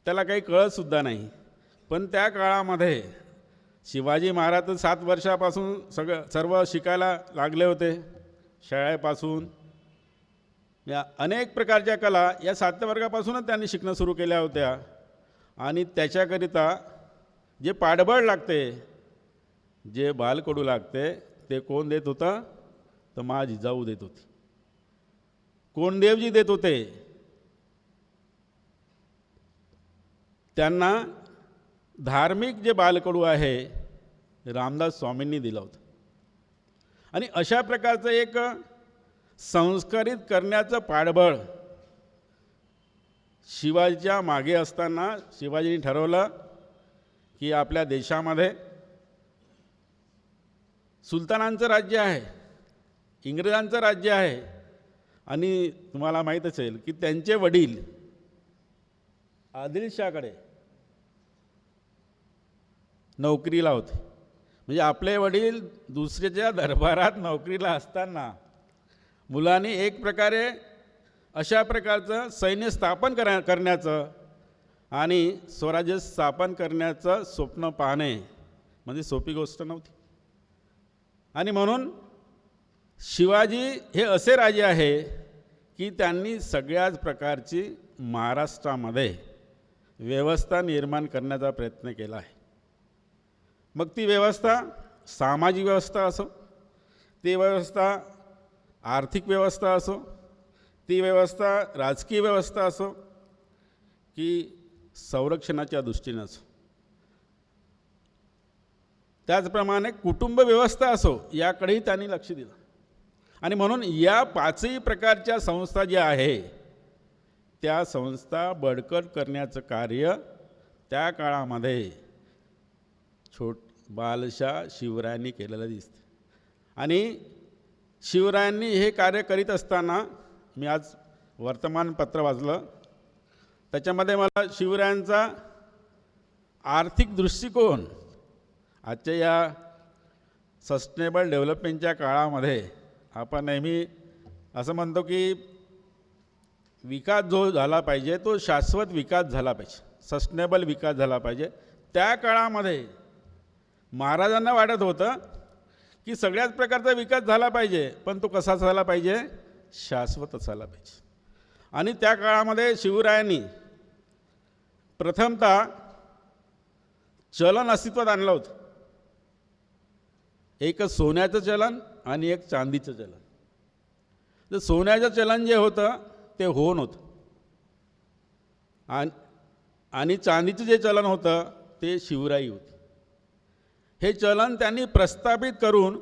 त्याला काही कळतसुद्धा नाही. पण त्या काळामध्ये शिवाजी महाराज 7 वर्षापासून सर्व शिकायला लागले होते. शाळेपासून या अनेक प्रकारच्या कला या 7व्या वर्गापासूनच त्यांनी शिकणं सुरू केल्या होत्या. आणि त्याच्याकरिता जे पाठबळ लागते, जे बालकडू लागते, ते कोण देत होतं? तर मा जिजाऊ देत होती, कोंडदेवजी देत होते. त्यांना धार्मिक जे बालकडू आहे रामदास स्वामींनी दिलं होतं. आणि अशा प्रकारचं एक संस्कारित करण्याचं पाठबळ शिवाजीच्या मागे असताना शिवाजींनी ठरवलं की आपल्या देशामध्ये सुलतानांचं राज्य आहे, इंग्रजांचं राज्य आहे. आणि तुम्हाला माहीत असेल की त्यांचे वडील आदिलशाहकडे नोकरीला होते. म्हणजे आपले वडील दुसऱ्याच्या दरबारात नोकरीला असताना मुलांनी एक प्रकारे अशा प्रकारचं सैन्य स्थापन करण्याचं आणि स्वराज्य स्थापन करण्याचं स्वप्न पाहणे म्हणजे सोपी गोष्ट नव्हती. आणि म्हणून शिवाजी हे असे राजे आहे की त्यांनी सगळ्याच प्रकारची महाराष्ट्रामध्ये व्यवस्था निर्माण करण्याचा प्रयत्न केला आहे. मग ती व्यवस्था सामाजिक व्यवस्था असो, ती व्यवस्था आर्थिक व्यवस्था असो, ती व्यवस्था राजकीय व्यवस्था असो की संरक्षणाच्या दृष्टीनं असो, त्याचप्रमाणे कुटुंब व्यवस्था असो, याकडेही त्यांनी लक्ष दिलं. आणि म्हणून या पाचही प्रकारच्या संस्था ज्या आहे त्या संस्था बळकट करण्याचं कार्य त्या काळामध्ये बालशा शिवरायांनी केलेलं दिसतं. आणि शिवरायांनी हे कार्य करीत असताना मी आज वर्तमानपत्र वाचलं, त्याच्यामध्ये मला शिवरायांचा आर्थिक दृष्टिकोन आजच्या या सस्टेनेबल डेव्हलपमेंटच्या काळामध्ये आपण नेहमी असं म्हणतो की विकास जो झाला पाहिजे तो शाश्वत विकास झाला पाहिजे, सस्टेनेबल विकास झाला पाहिजे. त्या काळामध्ये महाराजांना वाटत होतं की सगळ्याच प्रकारचा विकास झाला पाहिजे, पण तो कसा झाला पाहिजे, शाश्वत झाला पाहिजे. आणि त्या काळामध्ये शिवरायांनी प्रथमतः चलन अस्तित्वात आणलं होतं. एक सोन्याचं चलन आणि एक चांदीचं चलन. तर सोन्याचं चलन जे होतं ते होऊन होतं आणि चांदीचं जे चलन होतं ते शिवराई होती. हे चलन त्यांनी प्रस्थापित करून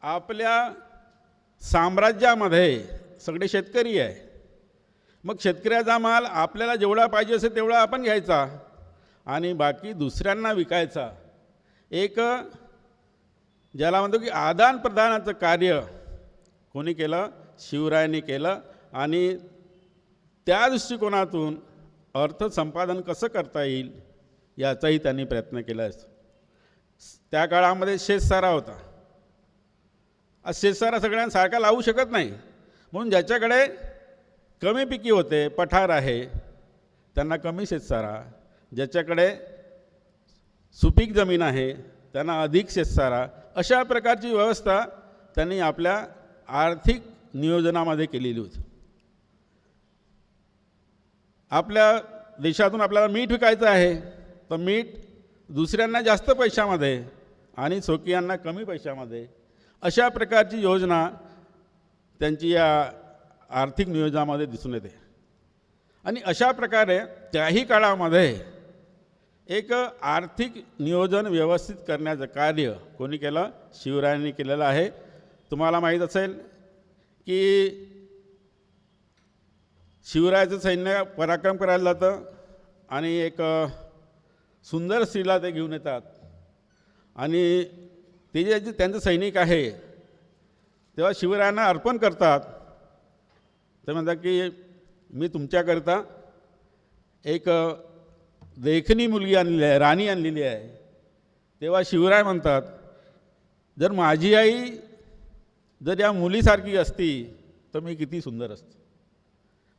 आपल्या साम्राज्यामध्ये सगळे शेतकरी आहे, मग शेतकऱ्याचा माल आपल्याला जेवढा पाहिजे असेल तेवढा आपण घ्यायचा आणि बाकी दुसऱ्यांना विकायचा. एक ज्याला म्हणतो की आदान प्रदानाचं कार्य कोणी केलं, शिवरायांनी केलं. आणि त्या दृष्टिकोनातून अर्थसंपादन कसं करता येईल याचाही त्यांनी प्रयत्न केला असतो. त्या काळामध्ये शेतसारा होता. शेतसारा सगळ्यांसारखा लावू शकत नाही, म्हणून ज्याच्याकडे कमी पिकी होते, पठार आहे, त्यांना कमी शेतसारा, ज्याच्याकडे सुपीक जमीन आहे त्यांना अधिक शेतसारा, अशा प्रकारची व्यवस्था त्यांनी आपल्या आर्थिक नियोजनामध्ये केलेली होती. आपल्या देशातून आपल्याला मीठ विकायचं आहे तर मीठ दुसऱ्यांना जास्त पैशामध्ये आणि स्वकीयांना कमी पैशामध्ये, अशा प्रकारची योजना त्यांची या आर्थिक नियोजनामध्ये दिसून येते. आणि अशा प्रकारे त्याही काळामध्ये एक आर्थिक नियोजन व्यवस्थित करण्याचं कार्य कोणी केलं, शिवरायांनी केलेलं आहे. तुम्हाला माहीत असेल की शिवरायाचं सैन्य पराक्रम करायला जातं आणि एक सुंदर स्त्रीला ते घेऊन येतात आणि ते जे त्यांचं सैनिक आहे तेव्हा शिवरायांना अर्पण करतात. ते म्हणतात की मी तुमच्याकरता एक देखणी मुलगी आणलेली आहे, राणी आणलेली आहे. तेव्हा शिवराय म्हणतात, जर माझी आई जर या मुलीसारखी असती तर मी किती सुंदर असतो.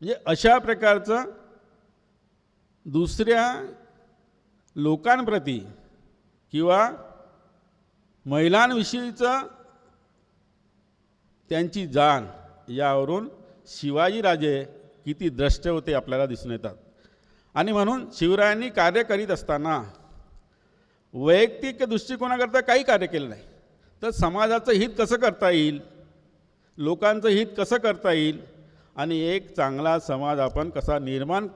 म्हणजे अशा प्रकारचं दुसऱ्या लोकांप्रती किंवा महिलांविषयीचं त्यांची जाण यावरून शिवाजीराजे किती द्रष्टे होते आपल्याला दिसून येतात. आणि म्हणून शिवरायांनी कार्य करीत असताना वैयक्तिक दृष्टिकोनाकरता काही कार्य केलं नाही, तर समाजाचं हित कसं करता येईल, लोकांचं हित कसं करता येईल आणि एक चांगला समाज आपण कसा निर्माण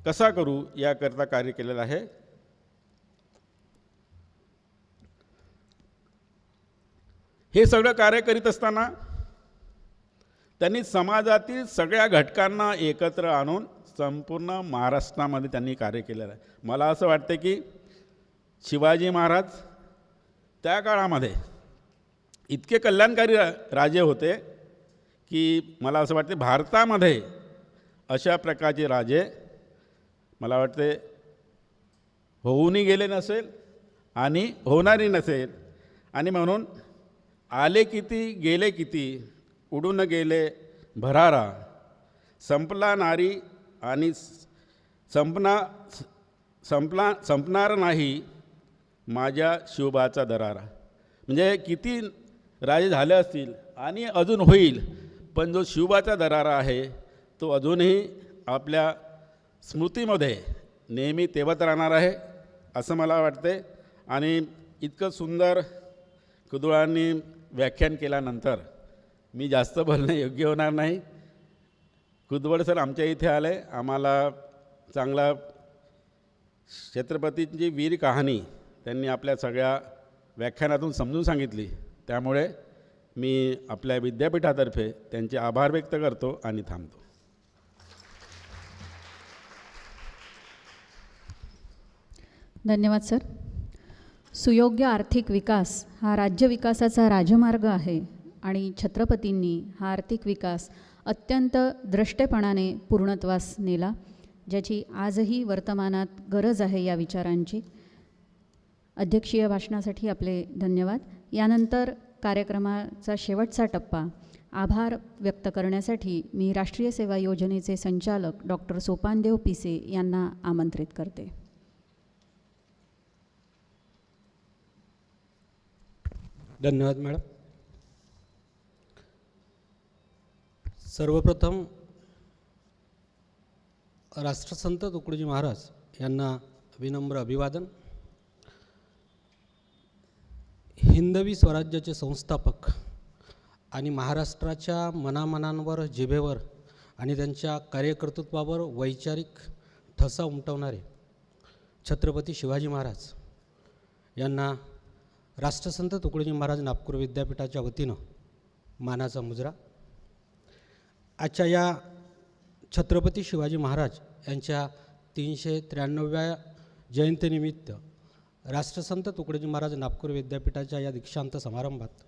कसा करू याकरता कार्य केलेलं आहे. हे सगळं कार्य करीत असताना त्यांनी समाजातील सगळ्या घटकांना एकत्र आणून संपूर्ण महाराष्ट्रामध्ये त्यांनी कार्य केलेलं आहे. मला असं वाटतं की शिवाजी महाराज त्या काळामध्ये इतके कल्याणकारी राजे होते की मला असं वाटते भारतामध्ये अशा प्रकारचे राजे मला वाटते होऊनही गेले नसेल आणि होणारही नसेल. आणि म्हणून आले किती गेले किती, उडून गेले भरारा, संपला नारी आणि संपणार नाही माझ्या शिवबाचा दरारा. म्हणजे किती राजे झाले असतील आणि अजून होईल, पण जो शिवबाचा दरारा आहे तो अजूनही आपल्या स्मृतीमध्ये नेहमी तेवत राहणार आहे असं मला वाटते. आणि इतकं सुंदर कुतूहलांनी व्याख्यान केल्यानंतर मी जास्त बोलणं योग्य होणार नाही. कुतवड सर आमच्या इथे आले, आम्हाला चांगला छत्रपतींची वीर कहाणी त्यांनी आपल्या सगळ्या व्याख्यानातून समजून सांगितली. त्यामुळे मी आपल्या विद्यापीठातर्फे त्यांचे आभार व्यक्त करतो आणि थांबतो. धन्यवाद सर. सुयोग्य आर्थिक विकास हा राज्य विकासाचा राजमार्ग आहे आणि छत्रपतींनी हा आर्थिक विकास अत्यंत द्रष्टेपणाने पूर्णत्वास नेला, ज्याची आजही वर्तमानात गरज आहे या विचारांची. अध्यक्षीय भाषणासाठी आपले धन्यवाद. यानंतर कार्यक्रमाचा शेवटचा टप्पा आभार व्यक्त करण्यासाठी मी राष्ट्रीय सेवा योजनेचे संचालक डॉक्टर सोपानदेव पिसे यांना आमंत्रित करते. धन्यवाद मॅडम. सर्वप्रथम राष्ट्रसंत तुकडोजी महाराज यांना विनम्र अभिवादन. हिंदवी स्वराज्याचे संस्थापक आणि महाराष्ट्राच्या मनामनांवर, जिभेवर आणि त्यांच्या कार्यकर्तृत्वावर वैचारिक ठसा उमटवणारे छत्रपती शिवाजी महाराज यांना राष्ट्रसंत तुकडोजी महाराज नागपूर विद्यापीठाच्या वतीनं मानाचा मुजरा. आजच्या या छत्रपती शिवाजी महाराज यांच्या 393व्या जयंतीनिमित्त राष्ट्रसंत तुकडोजी महाराज नागपूर विद्यापीठाच्या या दीक्षांत समारंभात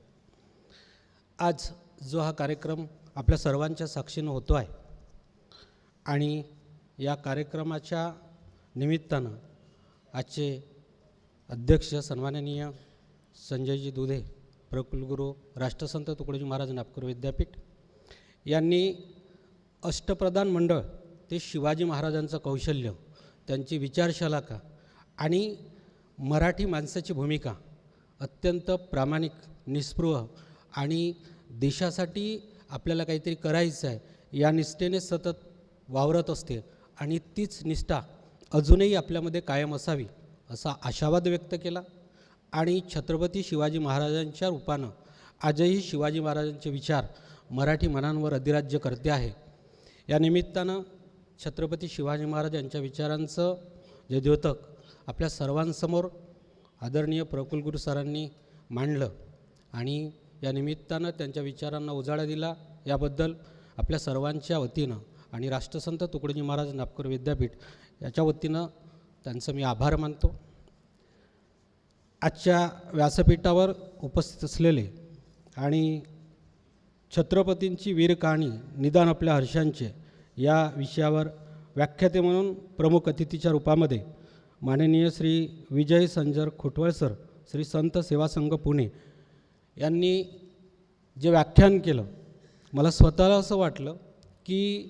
आज जो हा कार्यक्रम आपल्या सर्वांच्या साक्षीनं होतो आहे आणि या कार्यक्रमाच्या निमित्तानं आजचे अध्यक्ष सन्माननीय संजयजी दुधे, प्रकुलगुरू राष्ट्रसंत तुकडोजी महाराज नागपूर विद्यापीठ यांनी अष्टप्रधान मंडळ ते शिवाजी महाराजांचं कौशल्य, त्यांची विचारशलाका आणि मराठी माणसाची भूमिका अत्यंत प्रामाणिक, निस्पृह आणि देशासाठी आपल्याला काहीतरी करायचं आहे या निष्ठेने सतत वावरत असते आणि तीच निष्ठा अजूनही आपल्यामध्ये कायम असावी असा आशावाद व्यक्त केला. आणि छत्रपती शिवाजी महाराजांच्या रूपानं आजही शिवाजी महाराजांचे विचार मराठी मनांवर अधिराज्य करते आहे. या निमित्तानं छत्रपती शिवाजी महाराज यांच्या विचारांचं जे द्योतक आपल्या सर्वांसमोर आदरणीय प्रकुलगुरू सरांनी मांडलं आणि या निमित्तानं त्यांच्या विचारांना उजाळा दिला, याबद्दल आपल्या सर्वांच्या वतीनं आणि राष्ट्रसंत तुकडोजी महाराज नागपूर विद्यापीठ याच्या वतीनं त्यांचं मी आभार मानतो. आजच्या व्यासपीठावर उपस्थित असलेले आणि छत्रपतींची वीर कहाणी निदान आपल्या हर्षांचे या विषयावर व्याख्याते म्हणून प्रमुख अतिथीच्या रूपामध्ये माननीय श्री विजय संजर खोटवळ सर, श्री संत सेवा संघ पुणे यांनी जे व्याख्यान केलं, मला स्वतःला असं वाटलं की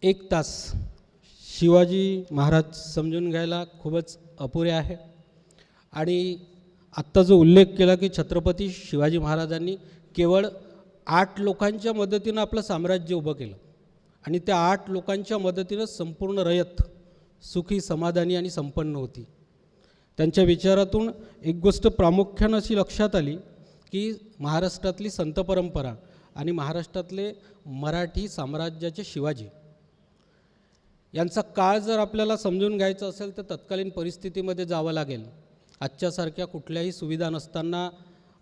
1 तास शिवाजी महाराज समजून घ्यायला खूपच अपुरे आहे. आणि आत्ता जो उल्लेख केला की छत्रपती शिवाजी महाराजांनी केवळ 8 लोकांच्या मदतीनं आपलं साम्राज्य उभं केलं आणि त्या 8 लोकांच्या मदतीनं संपूर्ण रयत सुखी, समाधानी आणि संपन्न होती. त्यांच्या विचारातून एक गोष्ट प्रामुख्यानं अशी लक्षात आली की महाराष्ट्रातली संत परंपरा आणि महाराष्ट्रातले मराठी साम्राज्याचे शिवाजी यांचा काळ जर आपल्याला समजून घ्यायचा असेल तर तत्कालीन परिस्थितीमध्ये जावं लागेल. आजच्यासारख्या कुठल्याही सुविधा नसताना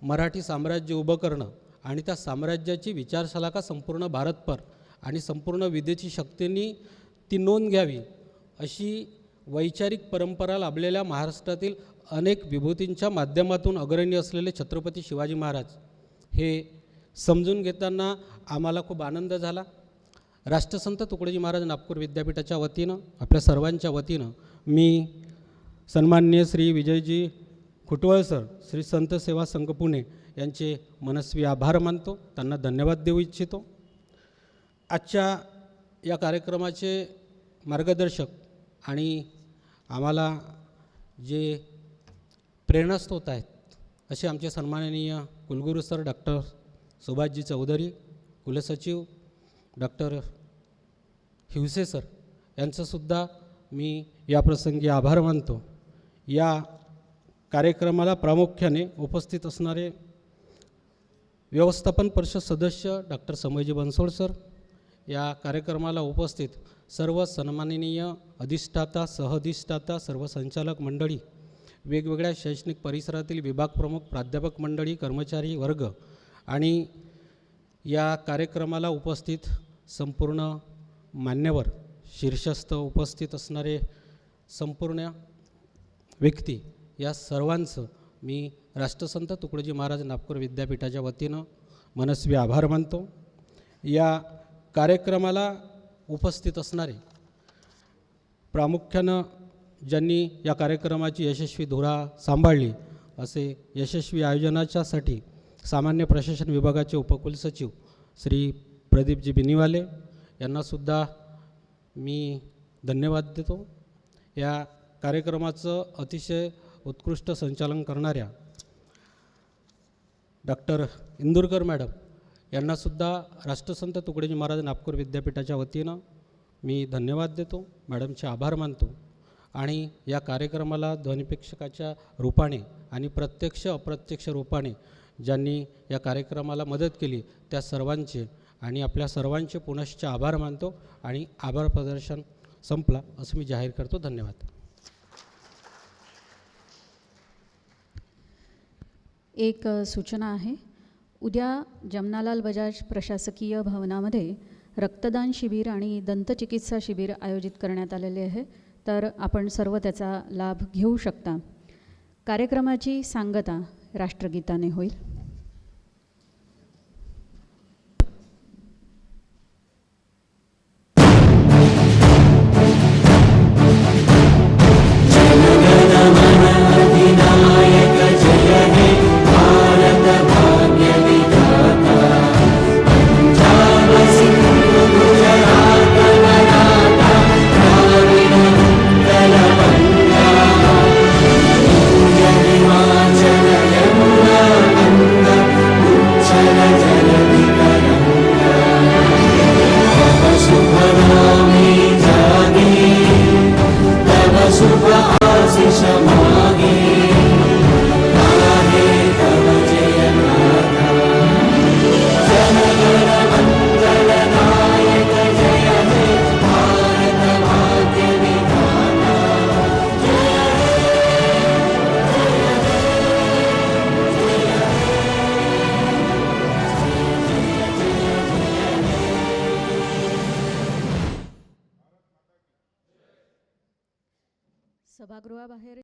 मराठी साम्राज्य उभं करणं आणि त्या साम्राज्याची विचारशलाका संपूर्ण भारतभर आणि संपूर्ण विदेशी शक्तींनी ती नोंद घ्यावी अशी वैचारिक परंपरा लाभलेल्या महाराष्ट्रातील अनेक विभूतींच्या माध्यमातून अग्रणी असलेले छत्रपती शिवाजी महाराज हे समजून घेताना आम्हाला खूप आनंद झाला. राष्ट्रसंत तुकडोजी महाराज नागपूर विद्यापीठाच्या वतीनं आपल्या सर्वांच्या वतीनं मी सन्माननीय श्री विजयजी खुटवळ सर, श्री संत सेवा संघ पुणे यांचे मनस्वी आभार मानतो, त्यांना धन्यवाद देऊ इच्छितो. आजच्या या कार्यक्रमाचे मार्गदर्शक आणि आम्हाला जे प्रेरणास्रोत आहेत असे आमचे सन्माननीय कुलगुरू सर डॉक्टर सुभाषजी चौधरी, कुलसचिव डॉक्टर हिवसे सर यांचंसुद्धा मी याप्रसंगी आभार मानतो. या कार्यक्रमाला प्रामुख्याने उपस्थित असणारे व्यवस्थापन परिषद सदस्य डॉक्टर समयजी बनसोड सर, या कार्यक्रमाला उपस्थित सर्व सन्माननीय अधिष्ठाता, सहअधिष्ठाता, सर्व संचालक मंडळी, वेगवेगळ्या शैक्षणिक परिसरातील विभाग प्रमुख, प्राध्यापक मंडळी, कर्मचारी वर्ग आणि या कार्यक्रमाला उपस्थित संपूर्ण मान्यवर, शीर्षस्थ उपस्थित असणारे संपूर्ण व्यक्ती, या सर्वांचं मी राष्ट्रसंत तुकडोजी महाराज नागपूर विद्यापीठाच्या वतीनं मनस्वी आभार मानतो. या कार्यक्रमाला उपस्थित असणारे प्रामुख्यानं ज्यांनी या कार्यक्रमाची यशस्वी धुरा सांभाळली असे यशस्वी आयोजनाच्यासाठी सामान्य प्रशासन विभागाचे उपकुलसचिव श्री प्रदीपजी बिनीवाले यांनासुद्धा मी धन्यवाद देतो. या कार्यक्रमाचं अतिशय उत्कृष्ट संचालन करणाऱ्या डॉक्टर इंदुरकर मॅडम यांनासुद्धा राष्ट्रसंत तुकडोजी महाराज नागपूर विद्यापीठाच्या वतीनं मी धन्यवाद देतो, मॅडमचे आभार मानतो. आणि या कार्यक्रमाला ध्वनिपेक्षकाच्या रूपाने आणि प्रत्यक्ष अप्रत्यक्ष रूपाने ज्यांनी या कार्यक्रमाला मदत केली त्या सर्वांचे आणि आपल्या सर्वांचे पुनश्च आभार मानतो आणि आभार प्रदर्शन संपला असं मी जाहीर करतो. धन्यवाद. एक सूचना आहे. उद्या जमनालाल बजाज प्रशासकीय भवनामध्ये रक्तदान शिबिर आणि दंतचिकित्सा शिबिर आयोजित करण्यात आलेले आहे, तर आपण सर्व त्याचा लाभ घेऊ शकता. कार्यक्रमाची सांगता राष्ट्रगीताने होईल. सभागृहाबाहेर